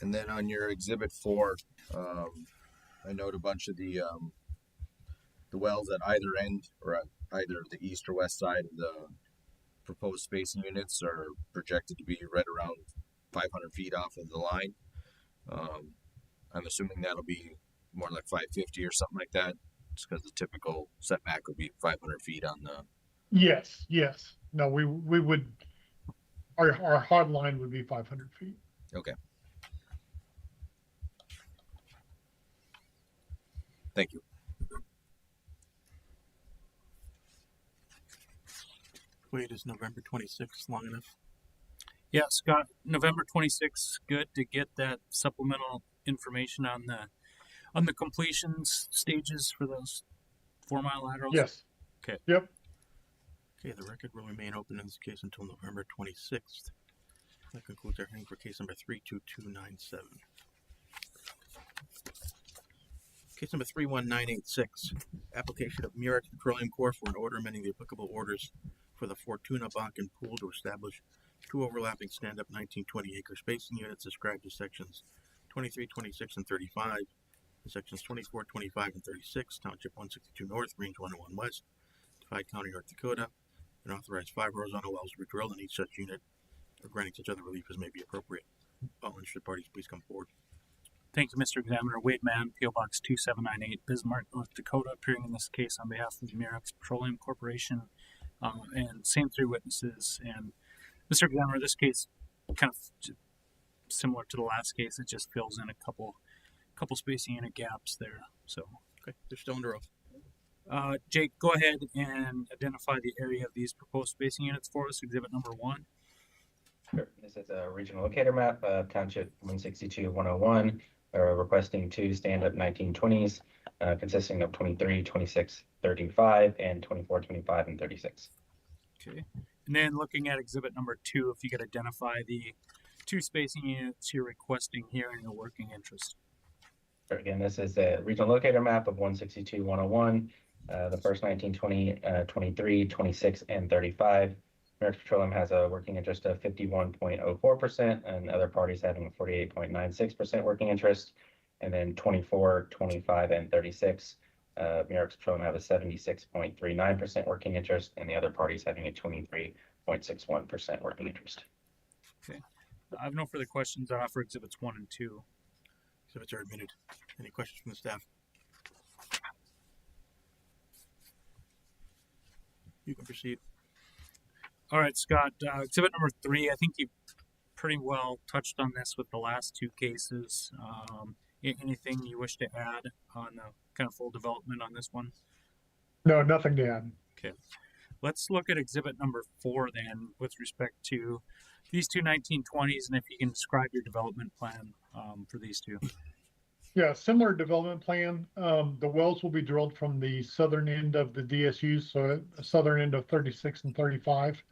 And then on your exhibit 4, I note a bunch of the wells at either end, or at either the east or west side of the proposed spacing units are projected to be right around 500 feet off of the line. I'm assuming that'll be more like 550 or something like that. It's because the typical setback would be 500 feet on the. Yes. No, we would. Our hard line would be 500 feet. Okay. Thank you. Wait, is November 26th long enough? Yeah, Scott, November 26th, good to get that supplemental information on the completions stages for those 4 mile laterals? Yes. Okay. Yep. Okay, the record will remain open in this case until November 26th. That concludes our hearing for case number 32297. Case number 31986, application of Murex Petroleum Corp. For an order amending the applicable orders for the Fortuna Bakken pool to establish 2 overlapping stand-up 1920 acre spacing units described as sections 23, 26, and 35, and sections 24, 25, and 36, Township 162 North, Range 101 West, Divide County, North Dakota, and authorize 5 horizontal wells to be drilled in each such unit, or granting such other relief as may be appropriate. All interested parties, please come forward. Thank you, Mr. Examiner. Wade Mann, P.O. Box 2798, Bismarck, North Dakota, appearing in this case on behalf of Murex Petroleum Corporation, and same 3 witnesses. And Mr. Examiner, this case kind of similar to the last case. It just fills in a couple spacing unit gaps there. So, Okay, they're still under oath. Jake, go ahead and identify the area of these proposed spacing units for us. Exhibit number 1. Sure. This is a regional locator map of Township 162-101. Requesting 2 stand-up 1920s, consisting of 23, 26, 35, and 24, 25, and 36. Okay. And then looking at exhibit number 2, if you could identify the 2 spacing units you're requesting here in your working interest. Sure. Again, this is a regional locator map of 162-101. The first 1920, 23, 26, and 35. Murex Petroleum has a working interest of 51.04%, and other parties having a 48.96% working interest. And then 24, 25, and 36, Murex Petroleum have a 76.39% working interest, and the other parties having a 23.61% working interest. Okay. I have no further questions. I offer exhibits 1 and 2. Exhibits are admitted. Any questions from the staff? You can proceed. All right, Scott, exhibit number 3, I think you pretty well touched on this with the last 2 cases. Anything you wish to add on the kind of full development on this one? No, nothing to add. Okay. Let's look at exhibit number 4 then with respect to these 2 1920s, and if you can describe your development plan for these 2. Yeah, similar development plan. The wells will be drilled from the southern end of the DSU, so the southern end of 36 and 35,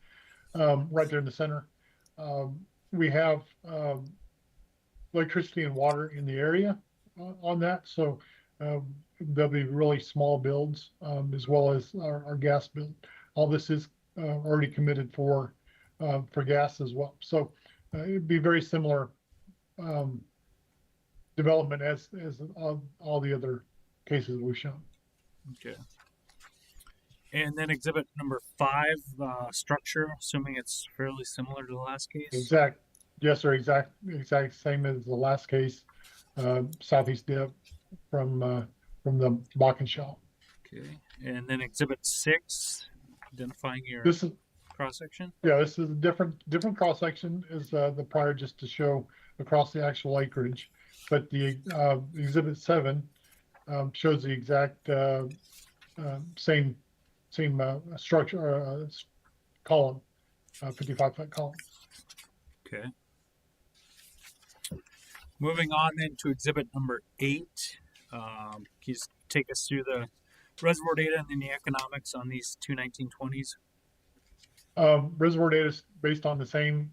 right there in the center. We have electricity and water in the area on that, so there'll be really small builds as well as our gas build. All this is already committed for gas as well. So it'd be very similar development as all the other cases we've shown. Okay. And then exhibit number 5, structure, assuming it's fairly similar to the last case. Yes, sir. Exact same as the last case. Southeast dip from the Bakken Shell. Okay. And then exhibit 6, identifying your cross section. Yeah, this is a different cross section as the prior, just to show across the actual acreage. But the exhibit 7 shows the exact same structure, column, 55-foot column. Okay. Moving on then to exhibit number 8. Can you just take us through the reservoir data and then the economics on these two 1920s? Reservoir data is based on the same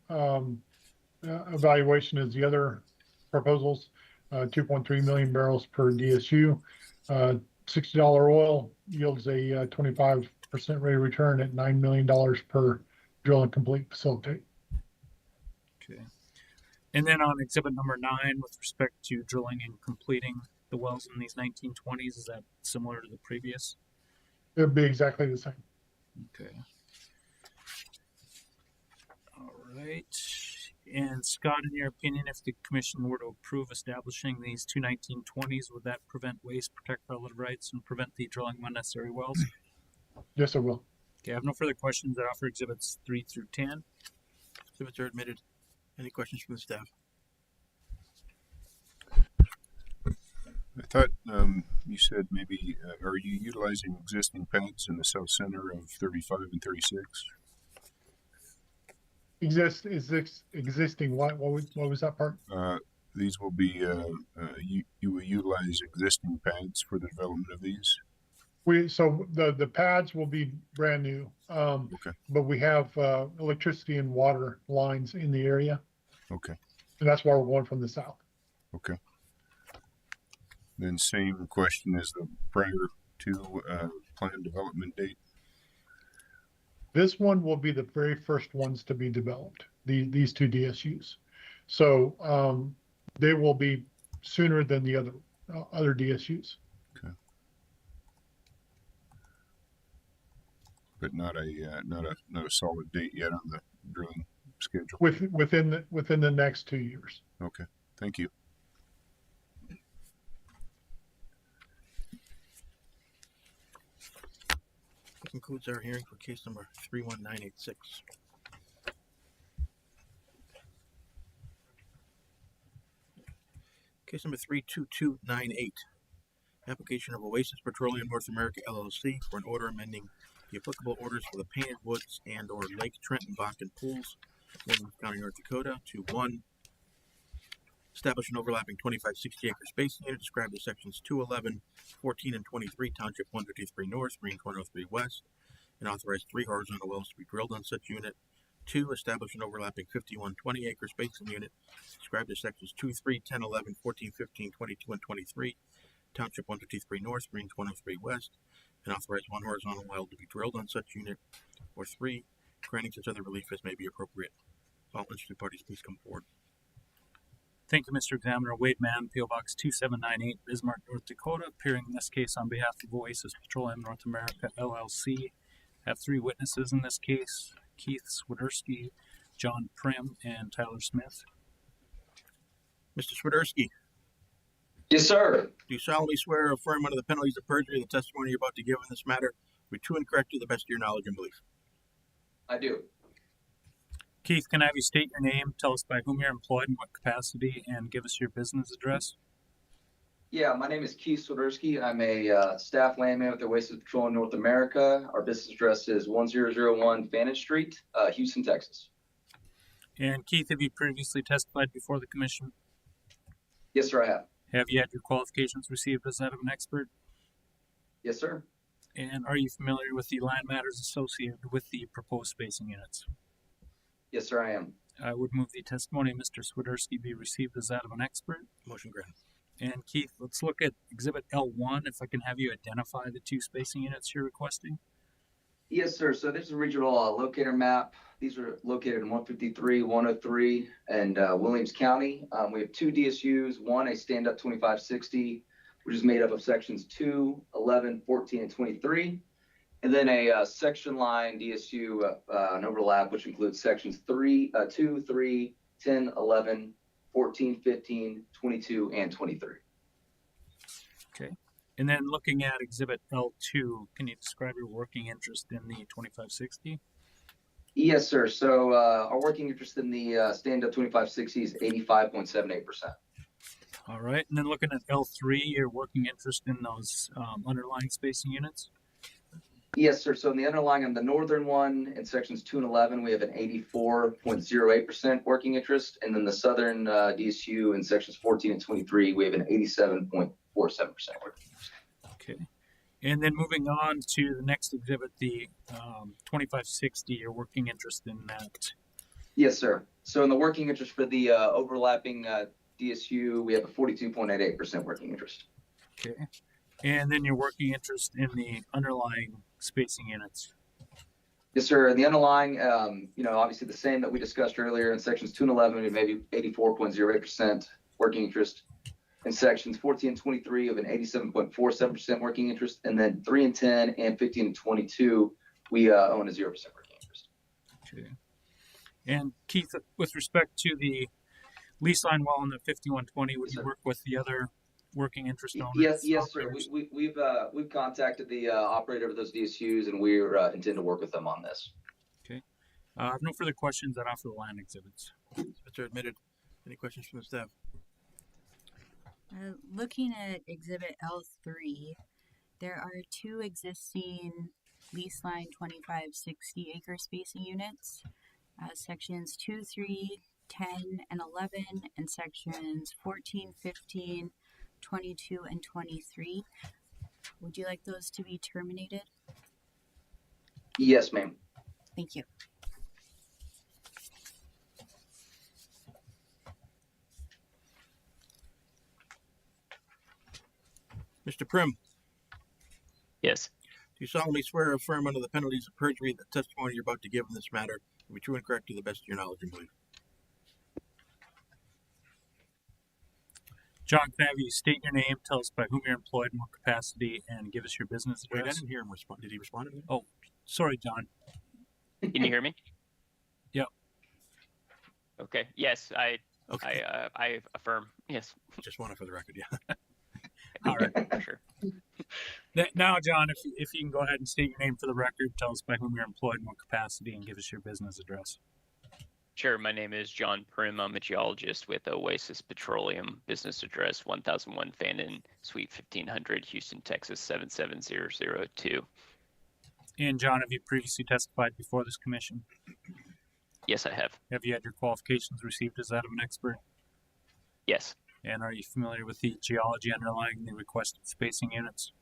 evaluation as the other proposals, 2.3 million barrels per DSU. $60 oil yields a 25% rate of return at $9 million per drill and complete facility. Okay. And then on exhibit number 9, with respect to drilling and completing the wells in these 1920s, is that similar to the previous? It would be exactly the same. Okay. All right. And Scott, in your opinion, if the commission were to approve establishing these two 1920s, would that prevent waste, protect relative rights, and prevent the drilling of unnecessary wells? Yes, it will. Okay, I have no further questions. I offer exhibits 3 through 10. Exhibits are admitted. Any questions from the staff? I thought you said maybe, are you utilizing existing pads in the south center of 35 and 36? Existing what? What was that part? These will be, you will utilize existing pads for the development of these? So the pads will be brand new. Okay. But we have electricity and water lines in the area. Okay. And that's why we're going from the south. Okay. Then same question as the prior to planned development date. This one will be the very first ones to be developed, these two DSUs. So they will be sooner than the other DSUs. Okay. But not a solid date yet on the drilling schedule. Within the next 2 years. Okay. Thank you. That concludes our hearing for case number 31986. Case number 32298. Application of Oasis Petroleum North America LLC for an order amending the applicable orders for the Painted Woods and or Lake Trenton Bakken pools, Williams County, North Dakota, to 1. Establish an overlapping 2560-acre spacing unit described as sections 211, 14, and 23, Township 153 North, Marine Corps 103 West, and authorize 3 horizontal wells to be drilled on such unit. 2. Establish an overlapping 5120-acre spacing unit described as sections 2, 3, 10, 11, 14, 15, 22, and 23, Township 153 North, Marine Corps 103 West, and authorize 1 horizontal well to be drilled on such unit. Or 3. Granting such other relief as may be appropriate. All interested parties, please come forward. Thank you, Mr. Examiner. Wade Mann, P.O. Box 2798, Bismarck, North Dakota, appearing in this case on behalf of Oasis Petroleum North America, LLC. I have 3 witnesses in this case, Keith Swiderski, John Prim, and Tyler Smith. Mr. Swiderski, Yes, sir. do you solemnly swear or affirm under the penalties of perjury the testimony you're about to give in this matter will be true and correct to the best of your knowledge and belief? I do. Keith, can I have you state your name, tell us by whom you're employed, in what capacity, and give us your business address? Yeah, my name is Keith Swiderski. I'm a staff landman with Oasis Petroleum North America. Our business address is 1001 Fannin Street, Houston, Texas. And Keith, have you previously testified before the commission? Yes, sir, I have. Have you had your qualifications received as that of an expert? Yes, sir. And are you familiar with the land matters associated with the proposed spacing units? Yes, sir, I am. I would move the testimony of Mr. Swiderski be received as that of an expert. Motion granted. And Keith, let's look at Exhibit L1, if I can have you identify the 2 spacing units you're requesting. Yes, sir. So this is a regional locator map. These are located in 153, 103, and Williams County. We have 2 DSUs, one a stand-up 2560, which is made up of sections 2, 11, 14, and 23. And then a section line DSU, an overlap, which includes sections 2, 3, 10, 11, 14, 15, 22, and 23. Okay. And then looking at Exhibit L2, can you describe your working interest in the 2560? Yes, sir. So our working interest in the stand-up 2560 is 85.78%. All right. And then looking at L3, your working interest in those underlying spacing units? Yes, sir. So in the underlying on the northern one, in sections 2 and 11, we have an 84.08% working interest. And then the southern DSU in sections 14 and 23, we have an 87.47% working interest. Okay. And then moving on to the next exhibit, the 2560, your working interest in that. Yes, sir. So in the working interest for the overlapping DSU, we have a 42.88% working interest. Okay. And then your working interest in the underlying spacing units. Yes, sir. The underlying, obviously the same that we discussed earlier in sections 2 and 11, we have maybe 84.08% working interest. In sections 14 and 23 of an 87.47% working interest. And then 3 and 10 and 15 and 22, we own a 0% working interest. Okay. And Keith, with respect to the lease line well in the 5120, would you work with the other working interest owners? Yes, sir. We've contacted the operator of those DSUs, and we intend to work with them on this. Okay. I have no further questions. That offer the land exhibits. Exhibits are admitted. Any questions from the staff? Looking at Exhibit L3, there are 2 existing lease line 2560 acre spacing units, sections 2, 3, 10, and 11, and sections 14, 15, 22, and 23. Would you like those to be terminated? Yes, ma'am. Thank you. Mr. Prim, Yes. do you solemnly swear or affirm under the penalties of perjury that the testimony you're about to give in this matter will be true and correct to the best of your knowledge and belief? John, can I have you state your name, tell us by whom you're employed, in what capacity, and give us your business Wait, I address? didn't hear him respond. Did he respond to me? Oh, sorry, John. Can you hear me? Yep. Okay. Yes, I affirm. Yes. Just want it for the record, yeah. All right. For sure. Now, John, if you can go ahead and state your name for the record, tell us by whom you're employed, in what capacity, and give us your business address. Sure. My name is John Prim. I'm a geologist with Oasis Petroleum. Business address 1001 Fannin, Suite 1500, Houston, Texas 77002. And John, have you previously testified before this commission? Yes, I have. Have you had your qualifications received as that of an expert? Yes. And are you familiar with the geology underlying the requested spacing units?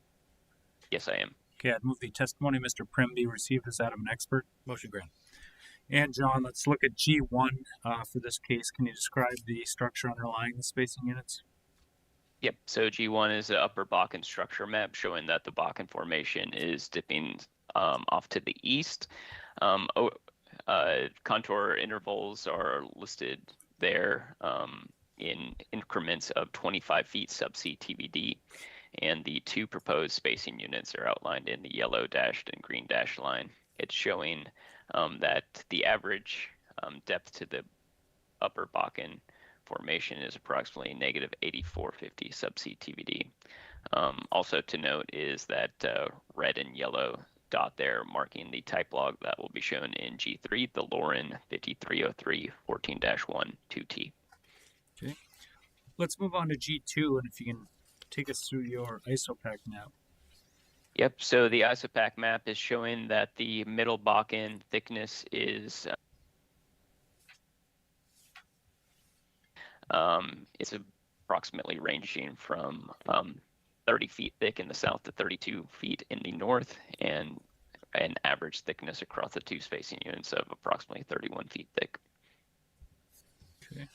Yes, I am. Okay, I'd move the testimony of Mr. Prim be received as that of an expert. Motion granted. And John, let's look at G1 for this case. Can you describe the structure underlying the spacing units? Yep. So G1 is an upper Bakken structure map showing that the Bakken formation is dipping off to the east. Contour intervals are listed there in increments of 25 feet subsea TBD, and the 2 proposed spacing units are outlined in the yellow dashed and green dashed line. It's showing that the average depth to the upper Bakken formation is approximately negative 8450 subsea TBD. Also to note is that red and yellow dot there marking the type log that will be shown in G3, the Lauren 5303 14-1 2T. Okay. Let's move on to G2, and if you can take us through your ISOPAC map. Yep, so the ISOPAC map is showing that the middle Bakken thickness is it's approximately ranging from 30 feet thick in the south to 32 feet in the north, and an average thickness across the 2 spacing units of approximately 31 feet thick. Okay.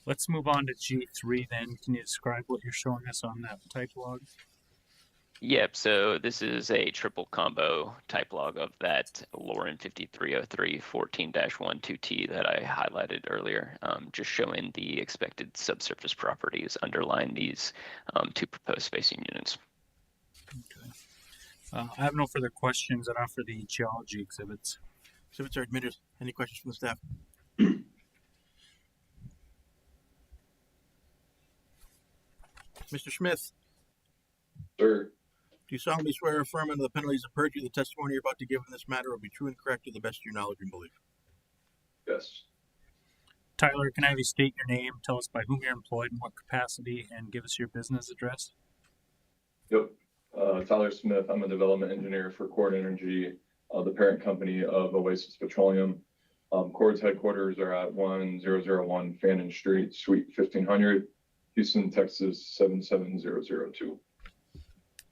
Let's move on to G3 then. Can you describe what you're showing us on that type log? Yep, so this is a triple combo type log of that Lauren 5303 14-1 2T that I highlighted earlier, just showing the expected subsurface properties underlying these 2 proposed spacing units. Okay. I have no further questions. I'd offer the geology exhibits. Exhibits are admitted. Any questions from the staff? Mr. Smith, Sir. do you solemnly swear or affirm under the penalties of perjury the testimony you're about to give in this matter will be true and correct to the best of your knowledge and belief? Yes. Tyler, can I have you state your name, tell us by whom you're employed, in what capacity, and give us your business address? Yep. Tyler Smith. I'm a development engineer for Chord Energy, the parent company of Oasis Petroleum. Chord's headquarters are at 1001 Fannin Street, Suite 1500, Houston, Texas 77002.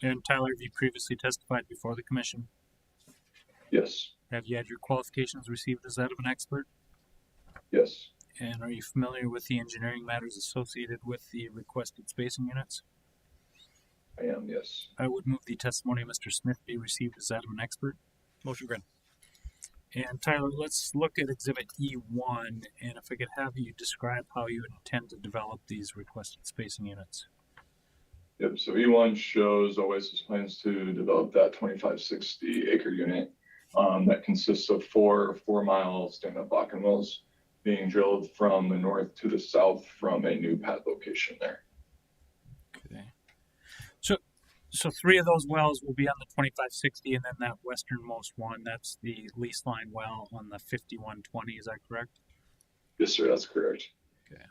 And Tyler, have you previously testified before the commission? Yes. Have you had your qualifications received as that of an expert? Yes. And are you familiar with the engineering matters associated with the requested spacing units? I am, yes. I would move the testimony of Mr. Smith be received as that of an expert. Motion granted. And Tyler, let's look at Exhibit E1, and if I could have you describe how you intend to develop these requested spacing units. Yep, so E1 shows Oasis plans to develop that 2560 acre unit that consists of four 4-mile stand-up Bakken wells being drilled from the north to the south from a new pad location there. Okay. So 3 of those wells will be on the 2560, and then that westernmost one, that's the lease line well on the 5120, is that correct? Yes, sir, that's correct. Okay.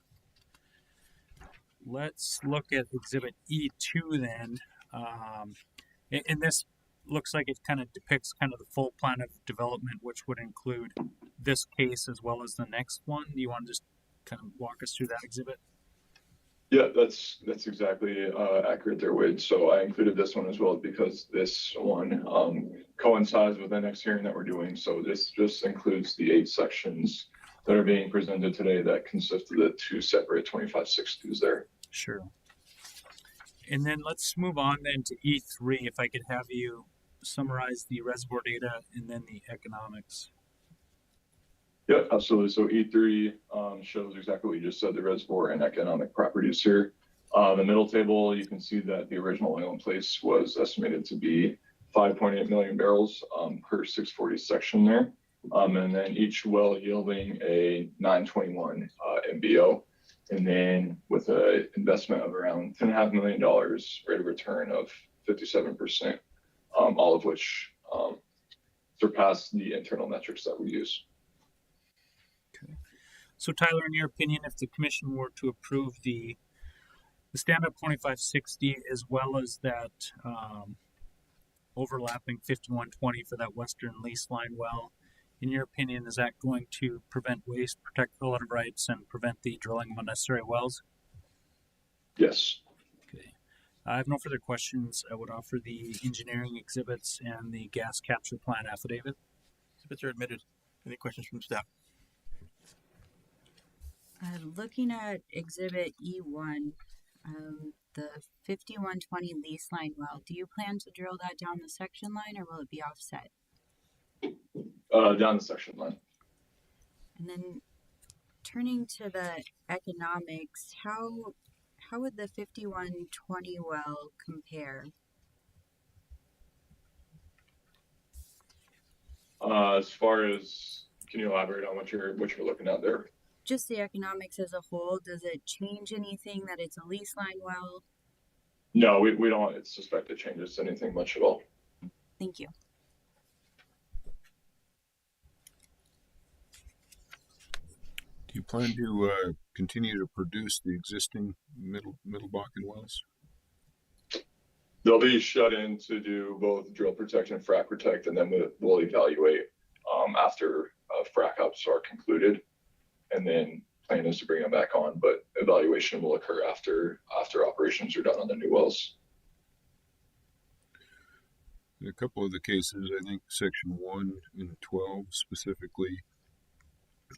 Let's look at Exhibit E2 then. And this looks like it kind of depicts kind of the full plan of development, which would include this case as well as the next one. Do you want to just kind of walk us through that exhibit? Yeah, that's exactly accurate there, Wade. So I included this one as well because this one coincides with the next hearing that we're doing. So this just includes the 8 sections that are being presented today that consist of the 2 separate 2560s there. Sure. And then let's move on then to E3. If I could have you summarize the reservoir data and then the economics. Yeah, absolutely. So E3 shows exactly what you just said, the reservoir and economic properties here. The middle table, you can see that the original oil in place was estimated to be 5.8 million barrels per 640 section there. And then each well yielding a 921 MBO. And then with an investment of around $10.5 million, rate of return of 57%, all of which surpass the internal metrics that we use. Okay. So Tyler, in your opinion, if the commission were to approve the stand-up 2560 as well as that overlapping 5120 for that western lease line well, in your opinion, is that going to prevent waste, protect water rights, and prevent the drilling of unnecessary wells? Yes. Okay. I have no further questions. I would offer the engineering exhibits and the gas capture plan affidavit. Exhibits are admitted. Any questions from staff? Looking at Exhibit E1, the 5120 lease line well, do you plan to drill that down the section line or will it be offset? Down the section line. And then turning to the economics, how would the 5120 well compare? As far as, can you elaborate on what you're looking at there? Just the economics as a whole. Does it change anything that it's a lease line well? No, we don't suspect it changes anything much at all. Thank you. Do you plan to continue to produce the existing middle Bakken wells? They'll be shut in to do both drill protect and frac protect, and then we'll evaluate after frac ups are concluded, and then plan is to bring them back on. But evaluation will occur after operations are done on the new wells. In a couple of the cases, I think section 1 and 12 specifically,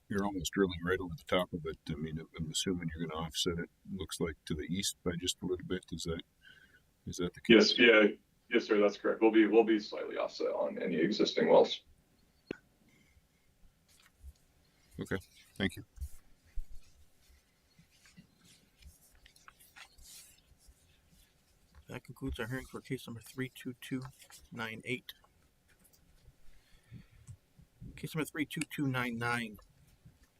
you're almost drilling right over the top of it. I mean, I'm assuming you're going to offset it. Looks like to the east by just a little bit. Is that the case? Yes, sir. That's correct. We'll be slightly offset on any existing wells. Okay, thank you. That concludes our hearing for case number 32298. Case number 32299.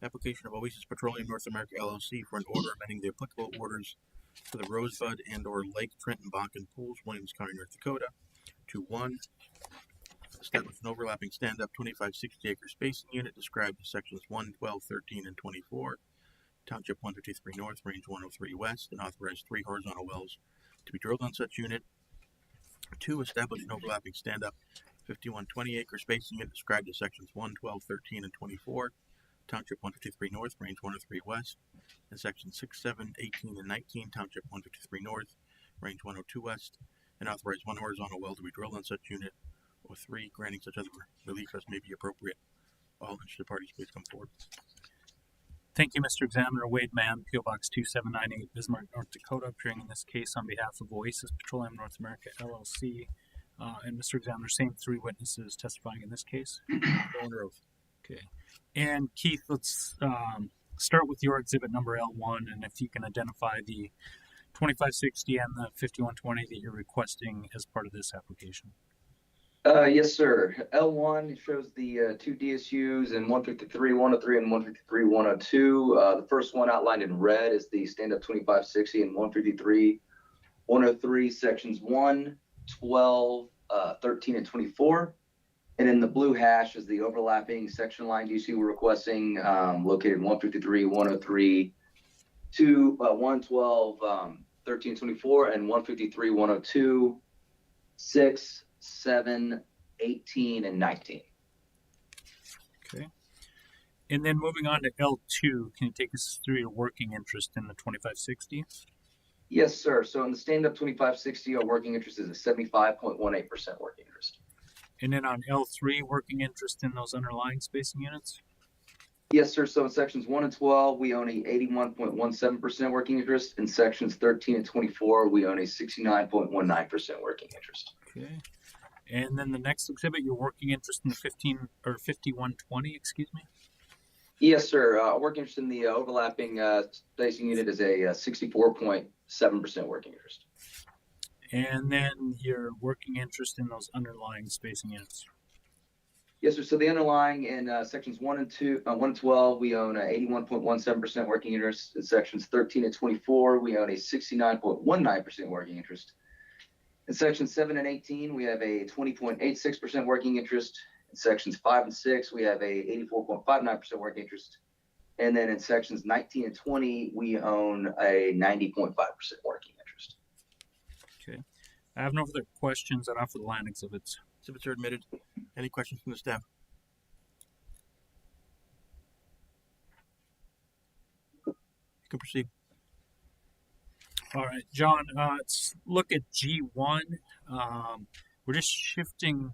Application of Oasis Petroleum North America LLC for an order amending the applicable orders for the Rosebud and/or Lake Trenton Bakken pools, Williams County, North Dakota, to 1. Establish an overlapping stand-up 2560 acre spacing unit described in sections 1, 12, 13, and 24, Township 153 North, Range 103 West, and authorize 3 horizontal wells to be drilled on such unit. 2. Establish an overlapping stand-up 5120 acre spacing unit described as sections 1, 12, 13, and 24, Township 153 North, Range 103 West, and sections 6, 7, 18, and 19, Township 153 North, Range 102 West, and authorize one horizontal well to be drilled on such unit, or 3, granting such other relief as may be appropriate. All interested parties, please come forward. Thank you, Mr. Examiner. Wade Mann, P.O. Box 2798, Bismarck, North Dakota, appearing in this case on behalf of Oasis Petroleum North America, LLC. And Mr. Examiner, same 3 witnesses testifying in this case. All under oath. Okay. And Keith, let's start with your exhibit number L1, and if you can identify the 2560 and the 5120 that you're requesting as part of this application. Yes, sir. L1 shows the 2 DSUs in 153, 103, and 153, 102. The first one outlined in red is the stand-up 2560 and 153, 103, sections 1, 12, 13, and 24. And then the blue hash is the overlapping section line DSU we're requesting, located in 153, 103, 2, 112, 13, 24, and 153, 102, 6, 7, 18, and 19. Okay. And then moving on to L2, can you take us through your working interest in the 2560? Yes, sir. So in the stand-up 2560, our working interest is a 75.18% working interest. And then on L3, working interest in those underlying spacing units? Yes, sir. So in sections 1 and 12, we own a 81.17% working interest. In sections 13 and 24, we own a 69.19% working interest. Okay. And then the next exhibit, your working interest in the 5120, excuse me? Yes, sir. Working interest in the overlapping spacing unit is a 64.7% working interest. And then your working interest in those underlying spacing units. Yes, sir. So the underlying in sections 1 and 12, we own a 81.17% working interest. In sections 13 and 24, we own a 69.19% working interest. In sections 7 and 18, we have a 20.86% working interest. In sections 5 and 6, we have a 84.59% working interest. And then in sections 19 and 20, we own a 90.5% working interest. Okay. I have no further questions. I'd offer the land exhibits. Exhibits are admitted. Any questions from the staff? You can proceed. All right, John, let's look at G1. We're just shifting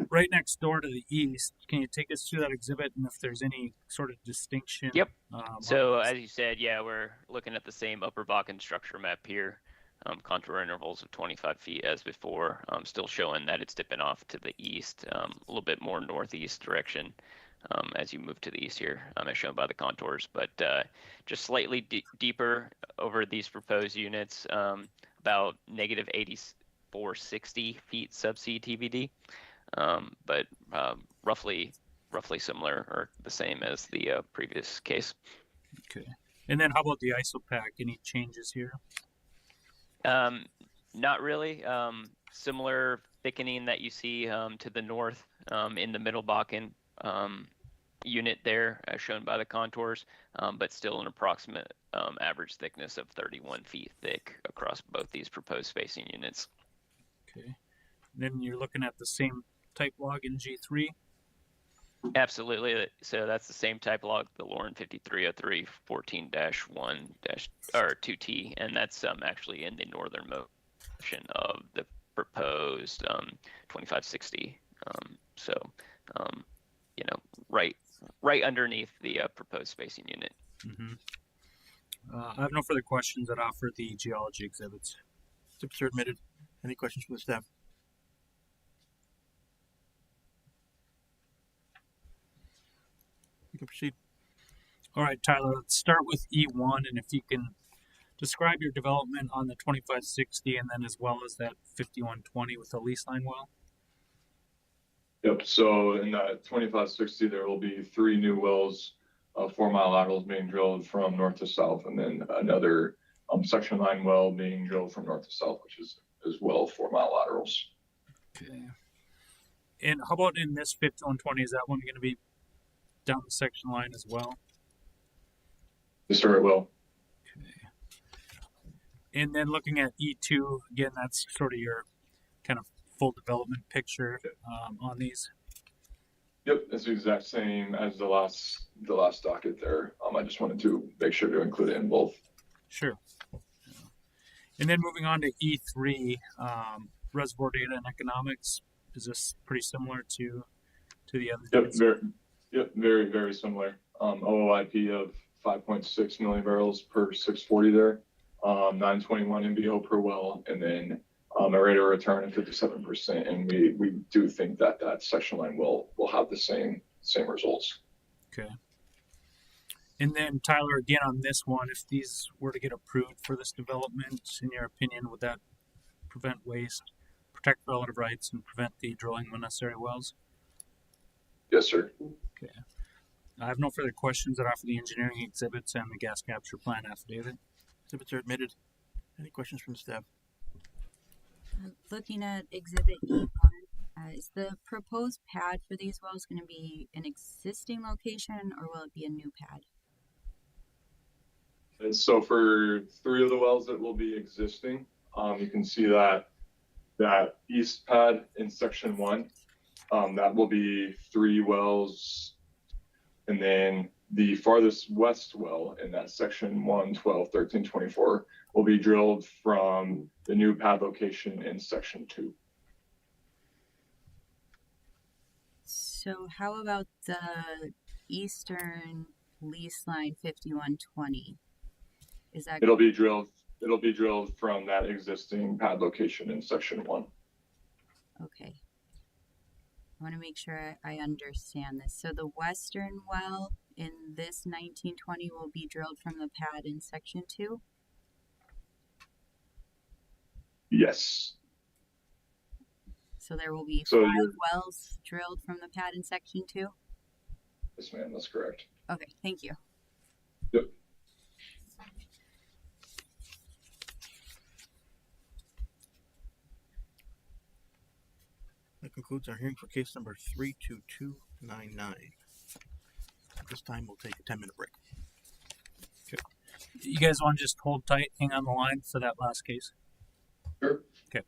right next door to the east. Can you take us through that exhibit and if there's any sort of distinction? Yep. So as you said, yeah, we're looking at the same Upper Bakken structure map here. Contour intervals of 25 feet as before, still showing that it's dipping off to the east, a little bit more northeast direction as you move to the east here, as shown by the contours, but just slightly deeper over these proposed units, about negative 8460 feet subsea TVD, but roughly similar or the same as the previous case. Okay. And then how about the ISOPAC? Any changes here? Not really. Similar thickening that you see to the north in the Middle Bakken unit there, as shown by the contours, but still an approximate average thickness of 31 feet thick across both these proposed spacing units. Okay. Then you're looking at the same type log in G3? Absolutely. So that's the same type log, the Lauren 5303 14-1-2T, and that's actually in the northern motion of the proposed 2560. Right underneath the proposed spacing unit. Mm-hmm. I have no further questions. I'd offer the geology exhibits. Exhibits are admitted. Any questions from the staff? You can proceed. All right, Tyler, let's start with E1, and if you can describe your development on the 2560 and then as well as that 5120 with the lease line well. Yep. So in that 2560, there will be 3 new wells, 4-mile laterals being drilled from north to south, and then another section line well being drilled from north to south, which is as well 4-mile laterals. Okay. And how about in this 5120? Is that one going to be down the section line as well? Yes, sir, it will. Okay. And then looking at E2, again, that's sort of your full development picture on these? Yep, it's the exact same as the last docket there. I just wanted to make sure to include it in both. Sure. And then moving on to E3, reservoir data and economics. Is this pretty similar to the other? Very, very similar. OOIP of 5.6 million barrels per 640 there, 921 MBO per well, and then a rate of return of 57%. And we do think that section line will have the same results. Okay. And then Tyler, again on this one, if these were to get approved for this development, in your opinion, would that prevent waste, protect relative rights, and prevent the drilling of unnecessary wells? Yes, sir. Okay. I have no further questions that offer the engineering exhibits and the gas capture plan affidavit. Exhibits are admitted. Any questions from the staff? Looking at Exhibit E1, is the proposed pad for these wells going to be an existing location or will it be a new pad? And so for 3 of the wells that will be existing, you can see that east pad in section 1, that will be 3 wells. And then the farthest west well in that section 1, 12, 13, 24 will be drilled from the new pad location in section 2. So how about the eastern lease line 5120? Is that It'll be drilled from that existing pad location in section 1. okay? I want to make sure I understand this. So the western well in this 1920 will be drilled from the pad in section 2? Yes. So there will be So 5 you're- wells drilled from the pad in section 2? Yes, ma'am, that's correct. Okay, thank you. Yep. That concludes our hearing for case number 32299. At this time, we'll take a 10-minute break. You guys want to just hold tight, hang on the line for that last case? Sure. Okay.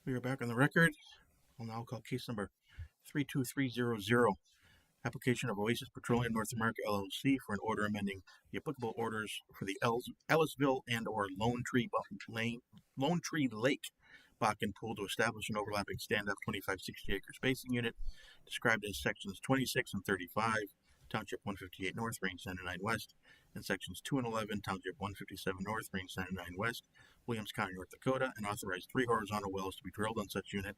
We are back on the record. We'll now call case number 32300. Application of Oasis Petroleum North America LLC for an order amending the applicable orders for the Ellisville and or Lone Tree Lake Bakken Pool to establish an overlapping stand-up 2560 acre spacing unit described as sections 26 and 35, Township 158 North, Range 99 West, and sections 2 and 11, Township 157 North, Range 99 West, Williams County, North Dakota, and authorize 3 horizontal wells to be drilled on such unit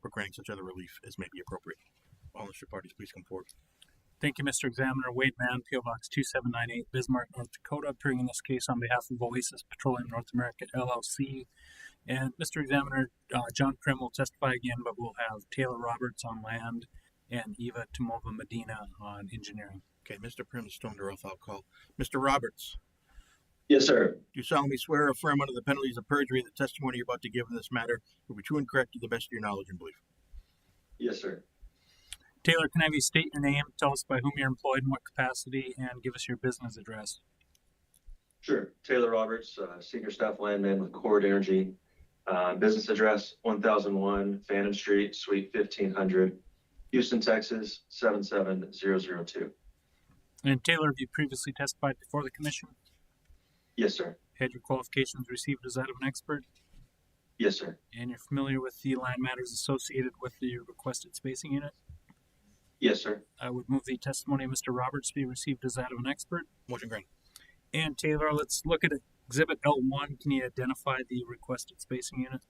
or granting such other relief as may be appropriate. All interested parties, please come forward. Thank you, Mr. Examiner. Wade Mann, P.O. Box 2798, Bismarck, North Dakota, appearing in this case on behalf of Oasis Petroleum North America LLC. And Mr. Examiner, John Prim will testify again, but we'll have Taylor Roberts on land and Eva Tomova Medina on engineering. Okay, Mr. Prim is stoned or oath. I'll call. Mr. Roberts, Yes, sir. do you solemnly swear or affirm under the penalties of perjury that the testimony you're about to give in this matter will be true and correct to the best of your knowledge and belief? Yes, sir. Taylor, can I have you state your name, tell us by whom you're employed, in what capacity, and give us your business address? Sure. Taylor Roberts, Senior Staff Landman with Cord Energy. Business address 1001 Fannin Street, Suite 1500, Houston, Texas 77002. And Taylor, have you previously testified before the commission? Yes, sir. Had your qualifications received as that of an expert? Yes, sir. And you're familiar with the land matters associated with the requested spacing unit? Yes, sir. I would move the testimony of Mr. Roberts be received as that of an expert. Motion granted. And Taylor, let's look at Exhibit L1. Can you identify the requested spacing unit?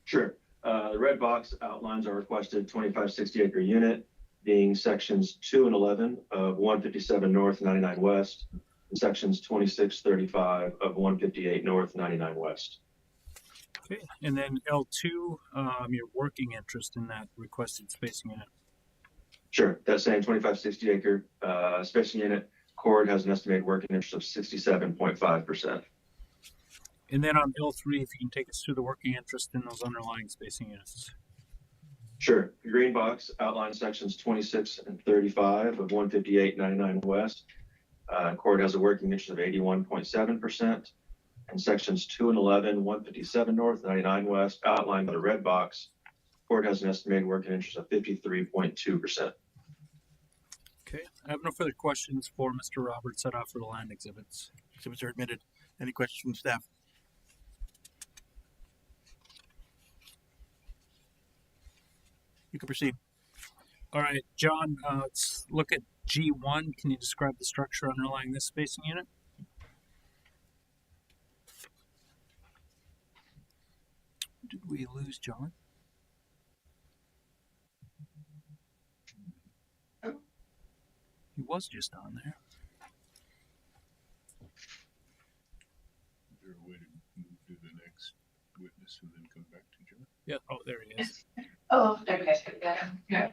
Sure. The red box outlines our requested 2560 acre unit being sections 2 and 11 of 157 North, 99 West, and sections 2635 of 158 North, 99 West. Okay. And then L2, your working interest in that requested spacing unit. Sure. That same 2560 acre spacing unit, Cord has an estimated working interest of 67.5%. And then on L3, if you can take us through the working interest in those underlying spacing units. Sure. The green box outlines sections 26 and 35 of 158.99 West. Cord has a working interest of 81.7%. And sections 2 and 11, 157 North, 99 West, outlined by the red box, Cord has an estimated working interest of 53.2%. Okay. I have no further questions for Mr. Roberts set off for the land exhibits. Exhibits are admitted. Any questions from staff? You can proceed. All right, John, let's look at G1. Can you describe the structure underlying this spacing unit? Did we lose John? He was just on there. Is there a way to move to the next witness and then come back to John? Yeah. Oh, there he is. Oh, okay. Yeah.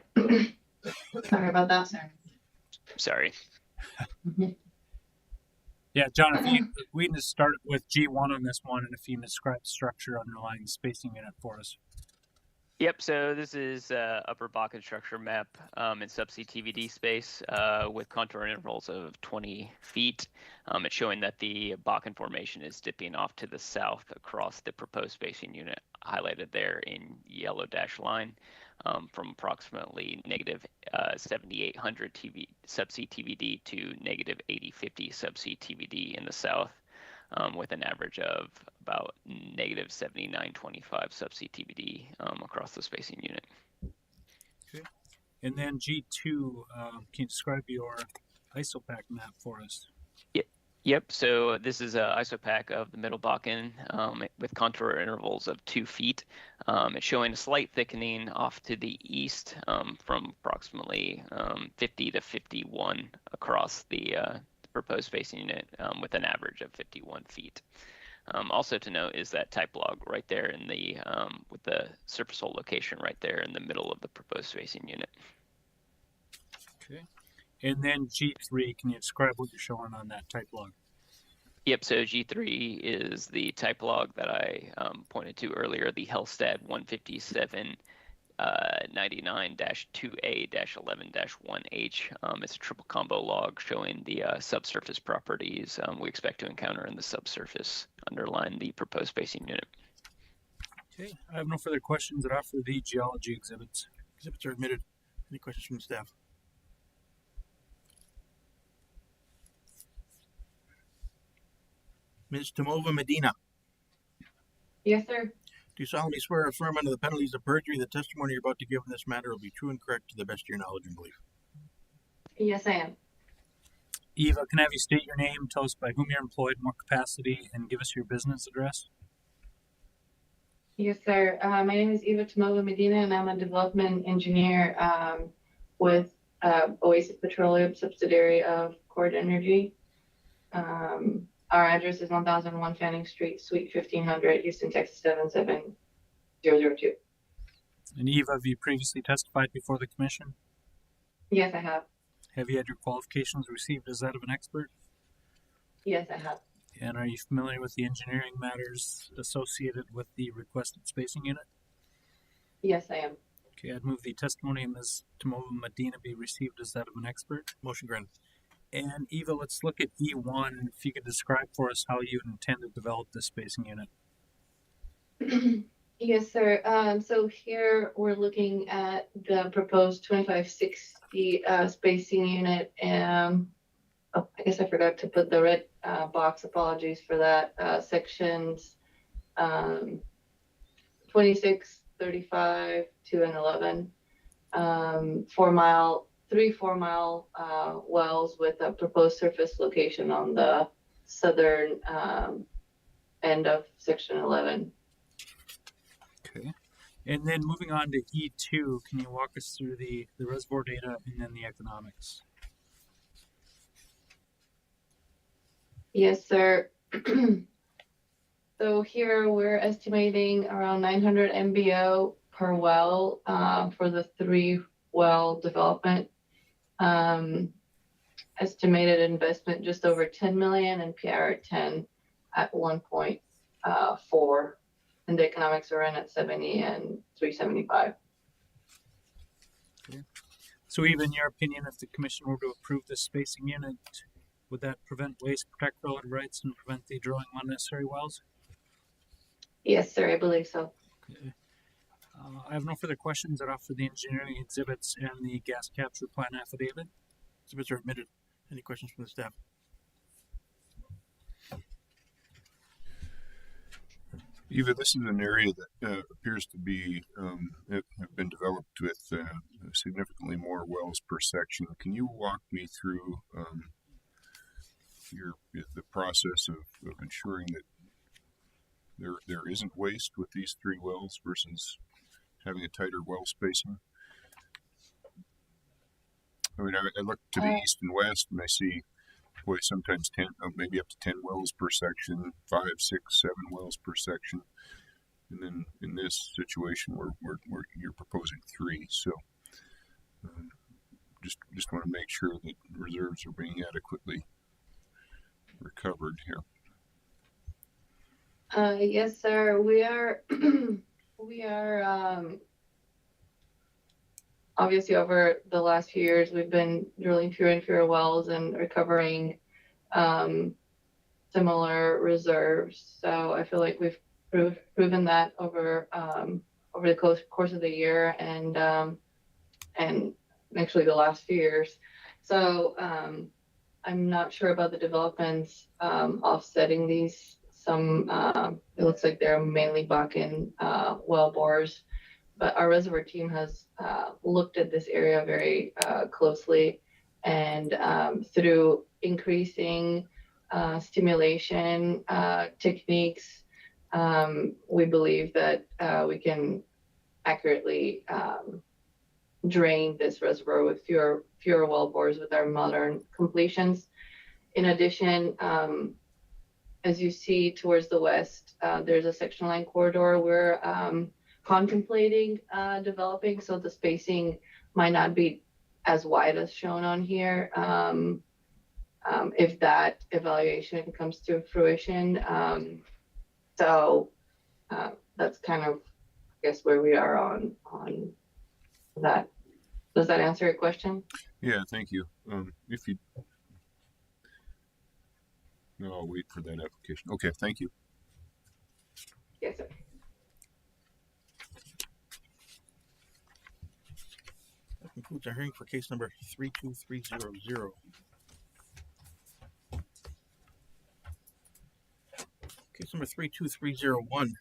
Sorry about that, sir. Sorry. Yeah, John, if we can just start with G1 on this one, and if you can describe the structure underlying the spacing unit for us. Yep, so this is upper Bakken structure map in subsea TVD space with contour intervals of 20 feet. It's showing that the Bakken formation is dipping off to the south across the proposed spacing unit highlighted there in yellow dash line from approximately negative 7,800 subsea TVD to negative 8,050 subsea TVD in the south. With an average of about negative 7925 subsea TVD across the spacing unit. Okay. And then G2, can you describe your ISOPAC map for us? Yep. So this is an ISOPAC of the Middle Bakken with contour intervals of 2 feet. It's showing a slight thickening off to the east from approximately 50 to 51 across the proposed spacing unit with an average of 51 feet. Also to note is that type log right there in the with the surface hole location right there in the middle of the proposed spacing unit. Okay. And then G3, can you describe what you're showing on that type log? Yep, so G3 is the type log that I pointed to earlier, the Hellstad 157 99-2A-11-1H. It's a triple combo log showing the subsurface properties we expect to encounter in the subsurface underlying the proposed spacing unit. Okay, I have no further questions that offer the geology exhibits. Exhibits are admitted. Any questions from the staff? Ms. Tomova Medina, Yes, sir. do you solemnly swear or affirm under the penalties of perjury the testimony you're about to give in this matter will be true and correct to the best of your knowledge and belief? Yes, I am. Eva, can I have you state your name, tell us by whom you're employed, in what capacity, and give us your business address? Yes, sir. My name is Eva Tomova Medina, and I'm a development engineer with Oasis Petroleum, subsidiary of Cord Energy. Our address is 1001 Fanning Street, Suite 1500, Houston, Texas 77002. And Eva, have you previously testified before the commission? Yes, I have. Have you had your qualifications received as that of an expert? Yes, I have. And are you familiar with the engineering matters associated with the requested spacing unit? Yes, I am. Okay, I'd move the testimony of Ms. Tomova Medina be received as that of an expert. Motion granted. And Eva, let's look at E1. If you could describe for us how you intend to develop this spacing unit. Yes, sir. So here we're looking at the proposed 2560 spacing unit. And I guess I forgot to put the red box. Apologies for that. Sections 26, 35, 2, and 11. 4 mile wells with a proposed surface location on the southern end of section 11. Okay. And then moving on to E2, can you walk us through the reservoir data and then the economics? Yes, sir. So here we're estimating around 900 MBO per well for the 3-well development. Estimated investment just over 10 million and PR 10 at 1.4, and the economics are in at 70 and 375. Okay. So Eva, in your opinion, if the commission were to approve this spacing unit, would that prevent waste, protect relative rights, and prevent the drilling of unnecessary wells? Yes, sir, I believe so. Okay. I have no further questions that offer the engineering exhibits and the gas capture plan affidavit. Exhibits are admitted. Any questions from the staff? Eva, this is an area that appears to be have been developed with significantly more wells per section. Can you walk me through the process of ensuring that there isn't waste with these 3 wells versus having a tighter well spacing? I mean, I look to the east and west, and I see, boy, sometimes 10, maybe up to 10 wells per section, 5, 6, 7 wells per section, and then in this situation, where you're proposing 3. So, just want to make sure that reserves are being adequately recovered here. Yes, sir. We are obviously over the last few years, we've been drilling fewer and fewer wells and recovering similar reserves. So I feel like we've proven that over the course of the year and actually the last few years. So I'm not sure about the developments offsetting these. Some it looks like they're mainly Bakken well bores, but our reservoir team has looked at this area very closely, and through increasing stimulation techniques, we believe that we can accurately drain this reservoir with fewer well bores with our modern completions. In addition, as you see towards the west, there's a section line corridor we're contemplating developing, so the spacing might not be as wide as shown on here. If that evaluation comes to fruition, so that's kind of, I guess, where we are on that. Does that answer your question? Yeah, thank you. If you, no, I'll wait for that application. Okay, thank you. Yes, sir. concludes our hearing for case number 32300. Case number 32301.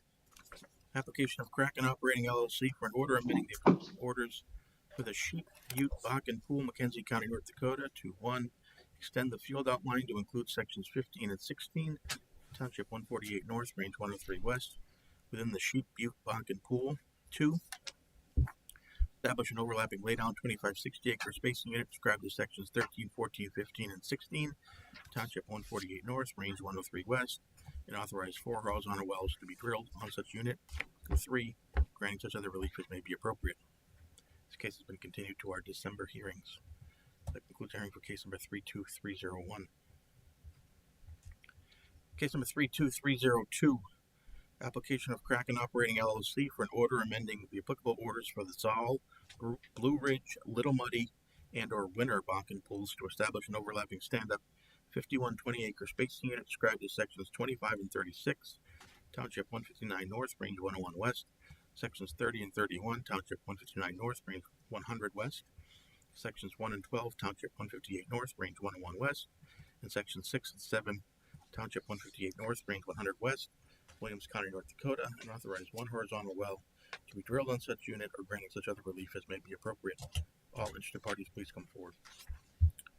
Application of Kraken Operating LLC for an order amending the applicable orders for the Sheep, Butte, Bakken Pool, McKenzie County, North Dakota to 1. Extend the field outline to include sections 15 and 16, Township 148 North, Range 103 West, within the Sheep, Butte, Bakken Pool. 2. Establish an overlapping laydown 2560 acre spacing unit described as sections 13, 14, 15, and 16, Township 148 North, Range 103 West, and authorize 4 horizontal wells to be drilled on such unit. Or 3. Granting such other relief as may be appropriate. This case has been continued to our December hearings. That concludes hearing for case number 32301. Case number 32302. Application of Kraken Operating LLC for an order amending the applicable orders for the Zoll, Blue Ridge, Little Muddy, and or Winter Bakken pools to establish an overlapping stand-up 5120 acre spacing unit described as sections 25 and 36, Township 159 North, Range 101 West, sections 30 and 31, Township 159 North, Range 100 West, sections 1 and 12, Township 158 North, Range 101 West, and sections 6 and 7, Township 158 North, Range 100 West, Williams County, North Dakota, and authorize 1 horizontal well to be drilled on such unit or granting such other relief as may be appropriate. All interested parties, please come forward.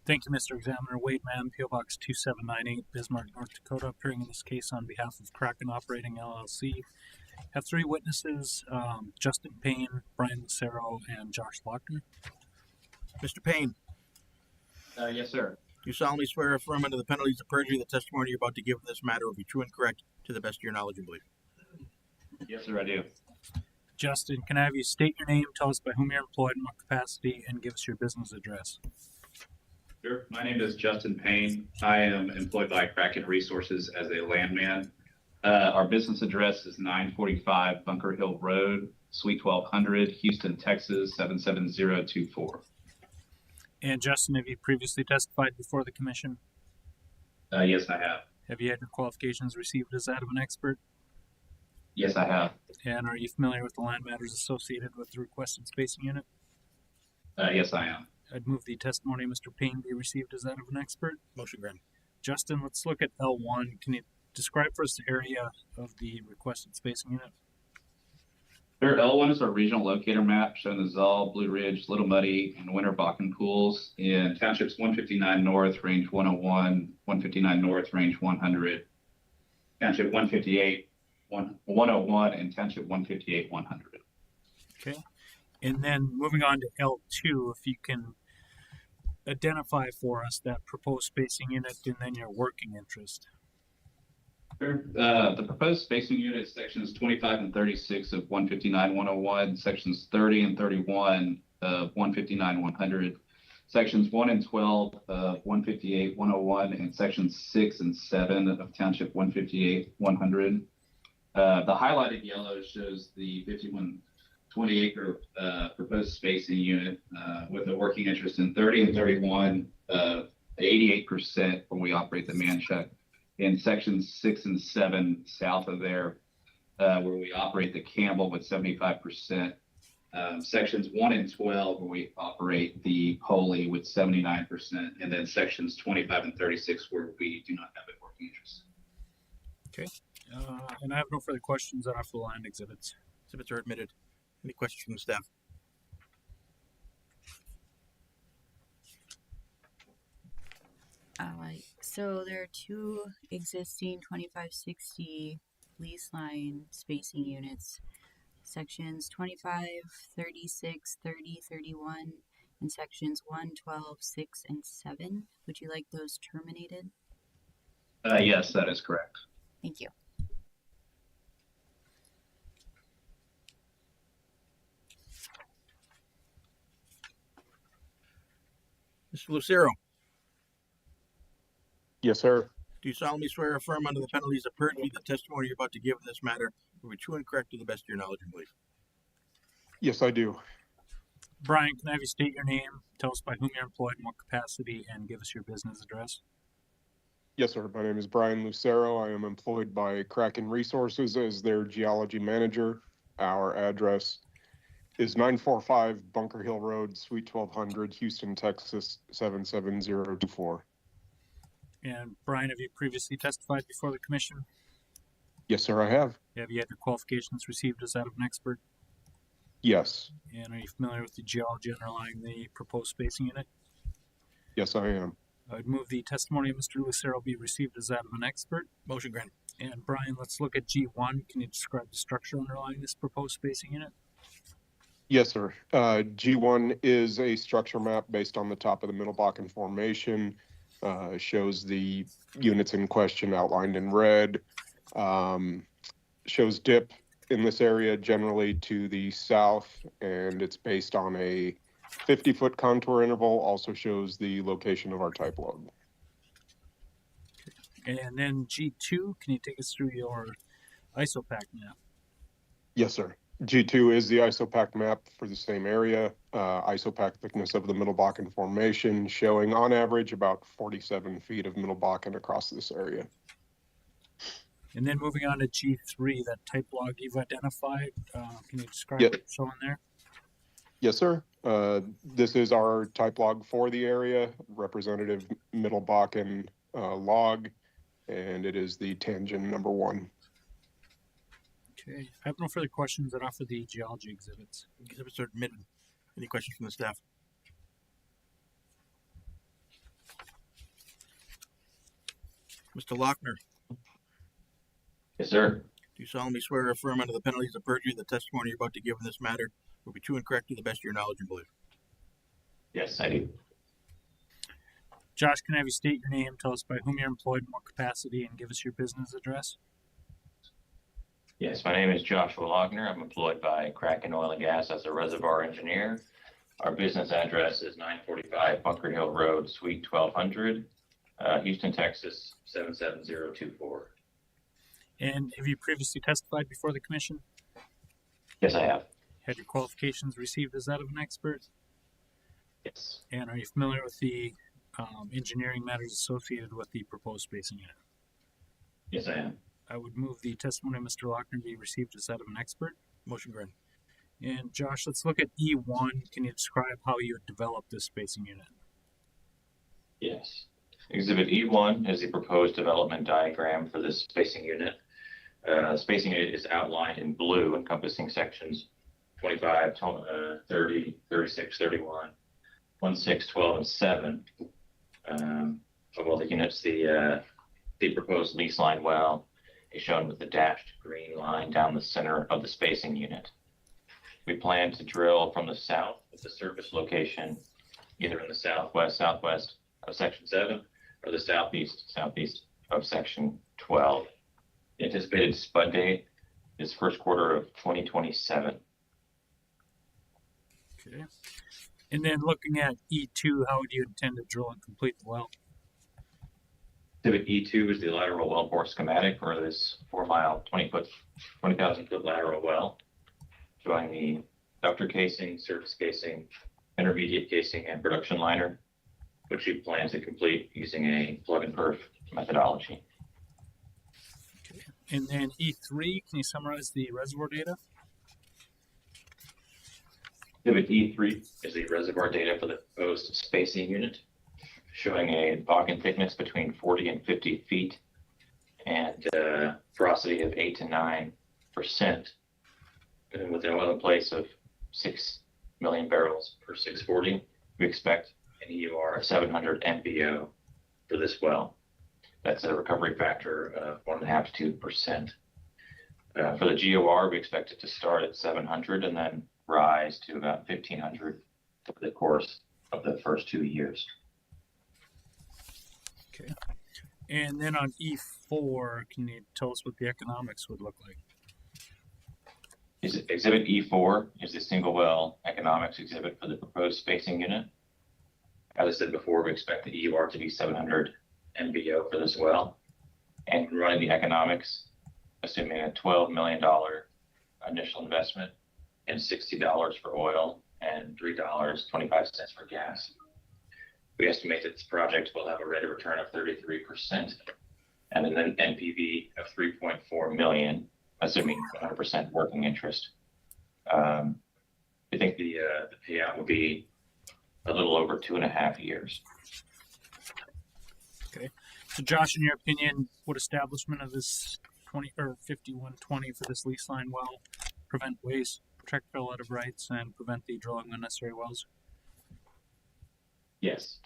Thank you, Mr. Examiner. Wade Mann, P.O. Box 2798, Bismarck, North Dakota, appearing in this case on behalf of Kraken Operating LLC. Have 3 witnesses, Justin Payne, Brian Lucero, and Josh Lochner. Mr. Payne. Yes, sir. Do you solemnly swear or affirm under the penalties of perjury the testimony you're about to give in this matter will be true and correct to the best of your knowledge and belief? Yes, sir, I do. Justin, can I have you state your name, tell us by whom you're employed, in what capacity, and give us your business address? Sure. My name is Justin Payne. I am employed by Kraken Resources as a landman. Our business address is 945 Bunker Hill Road, Suite 1200, Houston, Texas, 77024. And Justin, have you previously testified before the commission? Yes, I have. Have you had your qualifications received as that of an expert? Yes, I have. And are you familiar with the land matters associated with the requested spacing unit? Yes, I am. I'd move the testimony of Mr. Payne be received as that of an expert. Motion granted. Justin, let's look at L1. Can you describe for us the area of the requested spacing unit? Sure. L1 is our regional locator map showing the Zoll, Blue Ridge, Little Muddy, and Winter Bakken pools in Townships 159 North, Range 101, 159 North, Range 100, Township 158, 101, and Township 158, 100. Okay. And then moving on to L2, if you can identify for us that proposed spacing unit and then your working interest. Sure. The proposed spacing unit sections 25 and 36 of 159-101, sections 30 and 31 of 159-100, sections 1 and 12 of 158-101, and sections 6 and 7 of Township 158-100. The highlighted yellow shows the 5120 acre proposed spacing unit with a working interest in 30 and 31, 88% when we operate the Manchuck. In sections 6 and 7 south of there, where we operate the Campbell with 75%. Sections 1 and 12, where we operate the Holy with 79%. And then sections 25 and 36, where we do not have a working interest. Okay. And I have no further questions on our full line exhibits. Exhibits are admitted. Any questions from the staff? So there are 2 existing 2560 lease line spacing units, sections 25, 36, 30, 31, and sections 1, 12, 6, and 7. Would you like those terminated? Yes, that is correct. Thank you. Mr. Lucero. Yes, sir. Do you solemnly swear or affirm under the penalties of perjury the testimony you're about to give in this matter will be true and correct to the best of your knowledge and belief? Yes, I do. Brian, can I have you state your name, tell us by whom you're employed, in what capacity, and give us your business address? Yes, sir. My name is Brian Lucero. I am employed by Kraken Resources as their geology manager. Our address is 945 Bunker Hill Road, Suite 1200, Houston, Texas 77024. And Brian, have you previously testified before the commission? Yes, sir, I have. Have you had your qualifications received as that of an expert? Yes. And are you familiar with the geology underlying the proposed spacing unit? Yes, I am. I would move the testimony of Mr. Lucero be received as that of an expert. Motion granted. And Brian, let's look at G1. Can you describe the structure underlying this proposed spacing unit? Yes, sir. G1 is a structure map based on the top of the Middle Bakken Formation. Shows the units in question outlined in red. Shows dip in this area generally to the south, and it's based on a 50-foot contour interval. Also shows the location of our type log. And then G2, can you take us through your ISOPAC map? Yes, sir. G2 is the ISOPAC map for the same area. ISOPAC thickness of the Middle Bakken Formation showing on average about 47 feet of Middle Bakken across this area. And then moving on to G3, that type log you've identified, can you describe Yeah. what's shown there? Yes, sir. This is our type log for the area, representative Middle Bakken log, and it is the tangent number 1. Okay, I have no further questions that offer the geology exhibits. Exhibits are admitted. Any questions from the staff? Mr. Lochner, Yes, sir. do you solemnly swear or affirm under the penalties of perjury the testimony you're about to give in this matter will be true and correct to the best of your knowledge and belief? Yes, I do. Josh, can I have you state your name, tell us by whom you're employed, in what capacity, and give us your business address? Yes, my name is Joshua Lochner. I'm employed by Kraken Oil and Gas as a reservoir engineer. Our business address is 945 Bunker Hill Road, Suite 1200, Houston, Texas 77024. And have you previously testified before the commission? Yes, I have. Had your qualifications received as that of an expert? Yes. And are you familiar with the engineering matters associated with the proposed spacing unit? Yes, I am. I would move the testimony of Mr. Lochner be received as that of an expert. Motion granted. And Josh, let's look at E1. Can you describe how you would develop this spacing unit? Yes. Exhibit E1 is the proposed development diagram for this spacing unit. Spacing unit is outlined in blue, encompassing sections 25, 30, 36, 31, 16, 12, and 7. Of all the units, the proposed lease line well is shown with the dashed green line down the center of the spacing unit. We plan to drill from the south of the surface location, either in the southwest of section 7 or the southeast of section 12. The anticipated spud date is first quarter of 2027. Okay. And then looking at E2, how would you intend to drill and complete the well? Exhibit E2 is the lateral wellbore schematic for this 4-mile, 20,000 foot lateral well, showing the ductor casing, surface casing, intermediate casing, and production liner, which we plan to complete using a plug and perf methodology. Okay. And then E3, can you summarize the reservoir data? Exhibit E3 is the reservoir data for the proposed spacing unit, showing a Bakken thickness between 40 and 50 feet and porosity of 8 to 9%, and with an oil in place of 6 million barrels per 640. We expect an EUR of 700 MBO for this well. That's a recovery factor of 1.5 to 2%. For the GOR, we expect it to start at 700 and then rise to about 1,500 over the course of the first 2 years. Okay. And then on E4, can you tell us what the economics would look like? Exhibit E4 is the single well economics exhibit for the proposed spacing unit. As I said before, we expect the EUR to be 700 MBO for this well. And running the economics, assuming a $12 million initial investment and $60 for oil and $3.25 for gas. We estimate that this project will have a rate of return of 33% and an NPV of $3.4 million, assuming 100% working interest. we think the payout will be a little over 2.5 years. Okay. So Josh, in your opinion, would establishment of this 5120 for this lease line well prevent waste, protect relative rights, and prevent the drilling of unnecessary wells? Yes.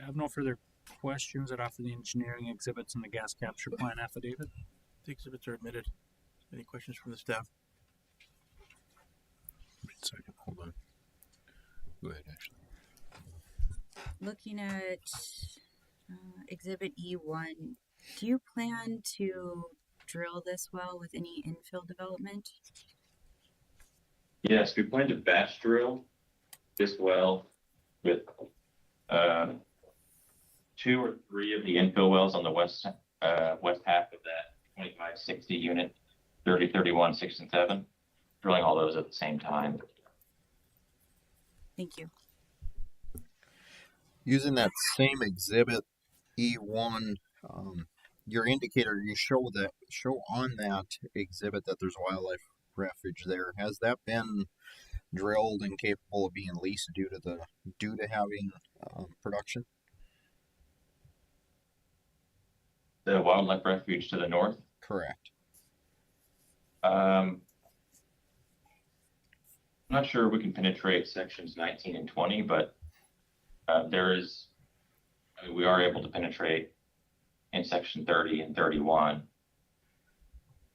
I have no further questions. I'd offer the engineering exhibits and the gas capture plan affidavit. The exhibits are admitted. Any questions from the staff? Wait a second, hold on. Go ahead, Ashley. Looking at Exhibit E1, do you plan to drill this well with any infill development? Yes, we plan to batch drill this well with 2 or 3 of the infill wells on the west half of that 2560 unit, 30, 31, 6, and 7, drilling all those at the same time. Thank you. Using that same exhibit E1, your indicator, you show on that exhibit that there's wildlife refuge there. Has that been drilled and capable of being leased due to having production? The wildlife refuge to the north? Correct. I'm not sure we can penetrate sections 19 and 20, but we are able to penetrate in section 30 and 31.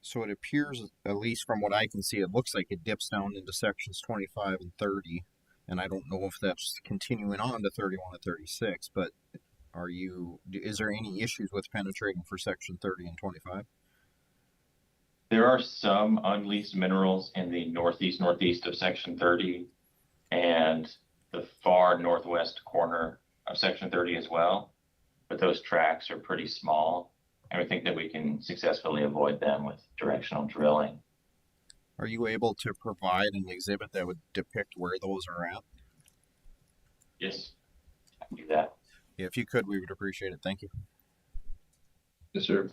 So it appears, at least from what I can see, it looks like it dips down into sections 25 and 30. And I don't know if that's continuing on to 31 and 36, but is there any issues with penetrating for section 30 and 25? There are some unleased minerals in the northeast of section 30 and the far northwest corner of section 30 as well, but those tracks are pretty small, and we think that we can successfully avoid them with directional drilling. Are you able to provide an exhibit that would depict where those are at? Yes, I can do that. Yeah, if you could, we would appreciate it. Thank you. Yes, sir.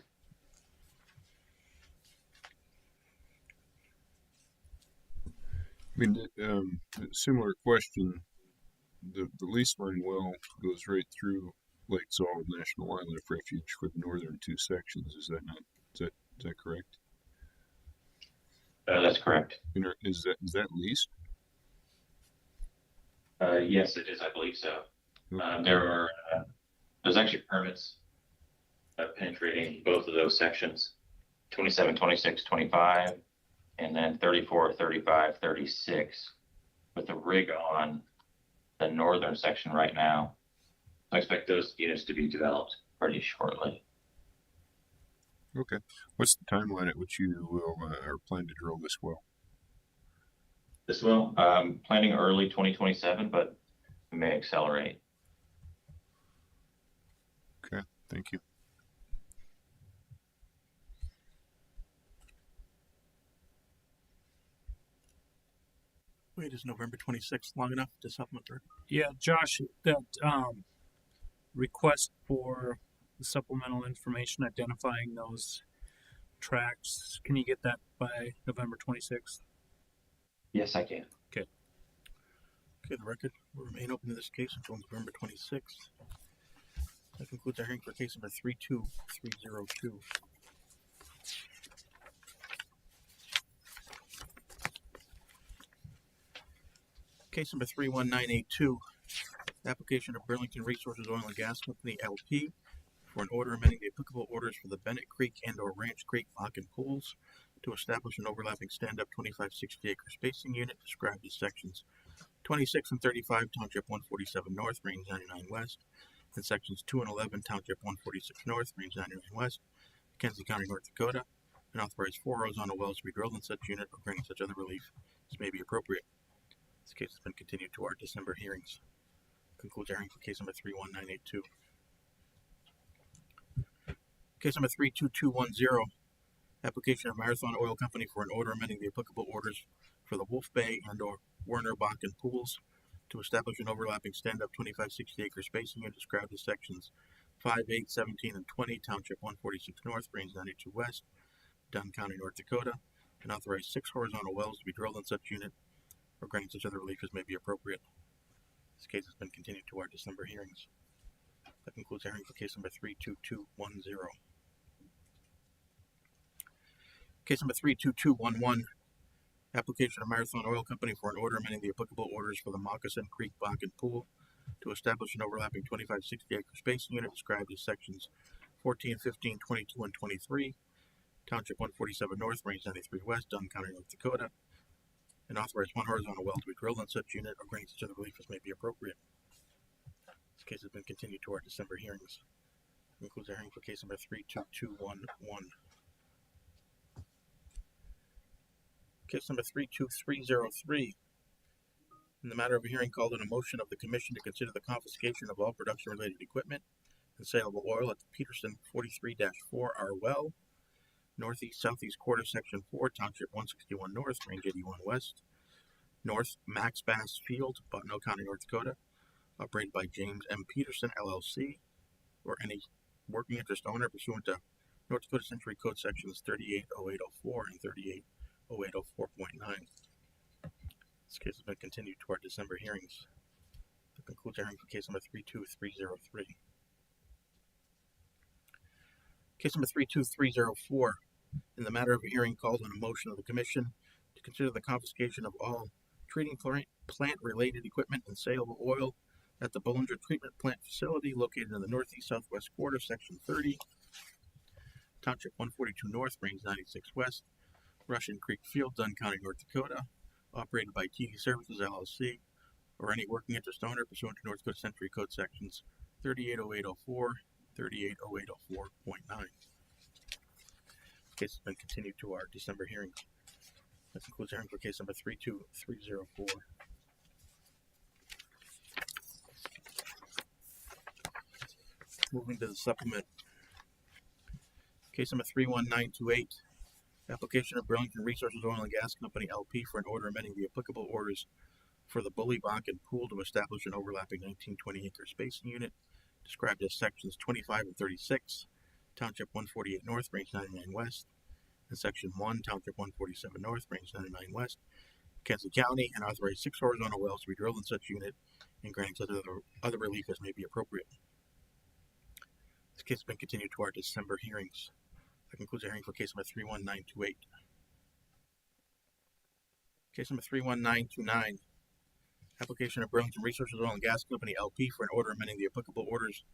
I mean, similar question. The lease line well goes right through Lake Zald National Wildlife Refuge for the northern 2 sections. Is that correct? That's correct. Is that leased? Yes, it is. I believe so. There's actually permits penetrating both of those sections, 27, 26, 25, and then 34, 35, 36, with the rig on the northern section right now. I expect those units to be developed pretty shortly. Okay. What's the timeline at which you will or plan to drill this well? This well, planning early 2027, but we may accelerate. Okay, thank you. Wait, is November 26th long enough to supplement? Yeah, Josh, that request for the supplemental information identifying those tracks, can you get that by November 26th? Yes, I can. Okay, the record will remain open in this case until November 26th. That concludes our hearing for case number 32302. Case number 31982, application of Burlington Resources Oil and Gas Company LP for an order amending the applicable orders for the Bennett Creek and/or Ranch Creek Bakken pools to establish an overlapping stand-up 2560-acre spacing unit described as sections 26 and 35, Township 147 North, Range 99 West, and sections 2 and 11, Township 146 North, Range 99 West, Mackenzie County, North Dakota, and authorize 4 horizontal wells to be drilled in such unit or granting such other relief as may be appropriate. This case has been continued to our December hearings. Concludes our hearing for case number 31982. Case number 32210, application of Marathon Oil Company for an order amending the applicable orders for the Wolf Bay and/or Werner Bakken pools to establish an overlapping stand-up 2560-acre spacing unit described as sections 5, 8, 17, and 20, Township 146 North, Range 92 West, Dunn County, North Dakota, and authorize 6 horizontal wells to be drilled in such unit or granting such other relief as may be appropriate. This case has been continued to our December hearings. That concludes hearing for case number 32210. Case number 32211, application of Marathon Oil Company for an order amending the applicable orders for the Moccasin Creek Bakken Pool to establish an overlapping 2560 acre spacing unit described as sections 14, 15, 22, and 23, Township 147 North, Range 93 West, Dunn County, North Dakota, and authorize one horizontal well to be drilled on such unit or granting such other relief as may be appropriate. This case has been continued to our December hearings. That concludes our hearing for case number 32211. Case number 32303. In the matter of a hearing called in a motion of the Commission to consider the confiscation of all production-related equipment and saleable oil at the Peterson 43-4R well, northeast-southeast quarter, section 4, Township 161 North, Range 81 West, North Max Bass Field, Bottineau County, North Dakota, operated by James M. Peterson, LLC, or any working interest owner pursuant to North Dakota Century Code sections 380804 and 380804.9. This case has been continued to our December hearings. That concludes our hearing for case number 32303. Case number 32304. In the matter of a hearing called on a motion of the Commission to consider the confiscation of all treating plant-related equipment and saleable oil at the Bollinger Treatment Plant Facility located in the northeast-southwest quarter, section 30, Township 142 North, Range 96 West, Russian Creek Field, Dunn County, North Dakota, operated by TD Services, LLC, or any working interest owner pursuant to North Dakota Century Code sections 380804, 380804.9. This case has been continued to our December hearings. That concludes hearing for case number 32304. Moving to the supplement. Case number 31928. Application of Burlington Resources Oil and Gas Company, LP, for an order amending the applicable orders for the Bully Bakken Pool to establish an overlapping 1920 acre spacing unit described as sections 25 and 36, Township 148 North, Range 99 West, and Section 1, Township 147 North, Range 99 West, Kansas County, and authorize 6 horizontal wells to be drilled in such unit and granting such other relief as may be appropriate. This case has been continued to our December hearings. That concludes the hearing for case number 31928. Case number 31929. Application of Burlington Resources Oil and Gas Company, LP, for an order amending the applicable orders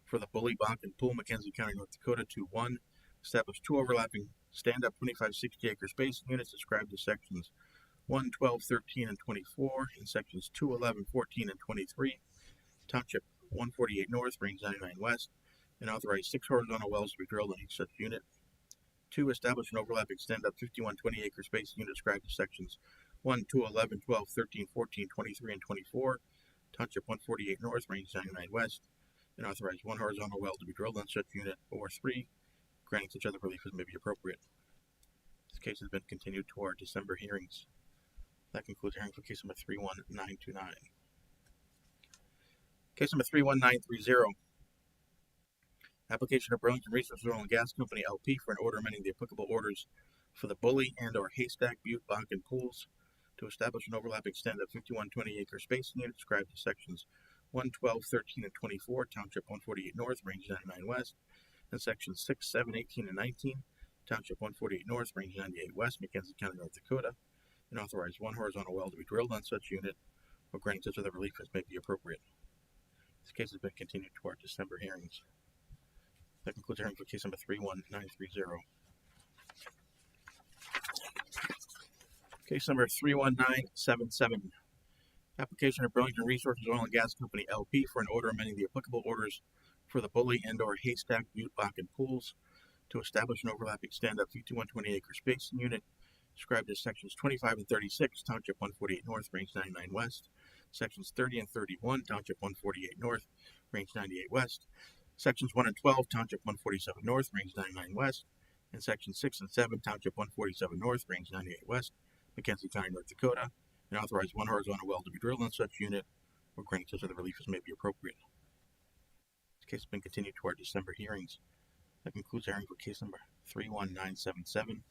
for the Bully Bakken Pool, Mackenzie County, North Dakota, to 1. Establish 2 overlapping stand-up 2560 acre spacing units described as sections 1, 12, 13, and 24, and sections 2, 11, 14, and 23, Township 148 North, Range 99 West, and authorize 6 horizontal wells to be drilled in each such unit. 2. Establish an overlapping stand-up 5120 acre spacing unit described as sections 1, 2, 11, 12, 13, 14, 23, and 24, Township 148 North, Range 99 West, and authorize 1 horizontal well to be drilled on such unit, or 3, granting such other relief as may be appropriate. This case has been continued to our December hearings. That concludes hearing for case number 31929. Case number 31930. Application of Burlington Resources Oil and Gas Company, LP, for an order amending the applicable orders for the Bully and/or Haystack Butte Bakken Pools to establish an overlapping stand-up 5120 acre spacing unit described as sections 1, 12, 13, and 24, Township 148 North, Range 99 West, and sections 6, 7, 18, and 19, Township 148 North, Range 98 West, Mackenzie County, North Dakota, and authorize 1 horizontal well to be drilled on such unit or granting such other relief as may be appropriate. This case has been continued to our December hearings. That concludes hearing for case number 31930. Case number 31977. Application of Burlington Resources Oil and Gas Company, LP, for an order amending the applicable orders for the Bully and/or Haystack Butte Bakken Pools to establish an overlapping stand-up 5120 acre spacing unit described as sections 25 and 36, Township 148 North, Range 99 West, sections 30 and 31, Township 148 North, Range 98 West, sections 1 and 12, Township 147 North, Range 99 West, and sections 6 and 7, Township 147 North, Range 98 West, Mackenzie County, North Dakota, and authorize 1 horizontal well to be drilled on such unit or granting such other relief as may be appropriate. This case has been continued to our December hearings. That concludes our hearing for case number 31977.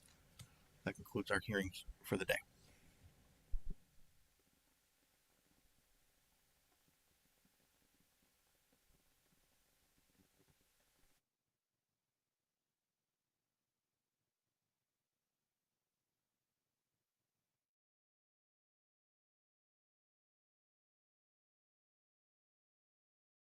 That concludes our hearings for the day.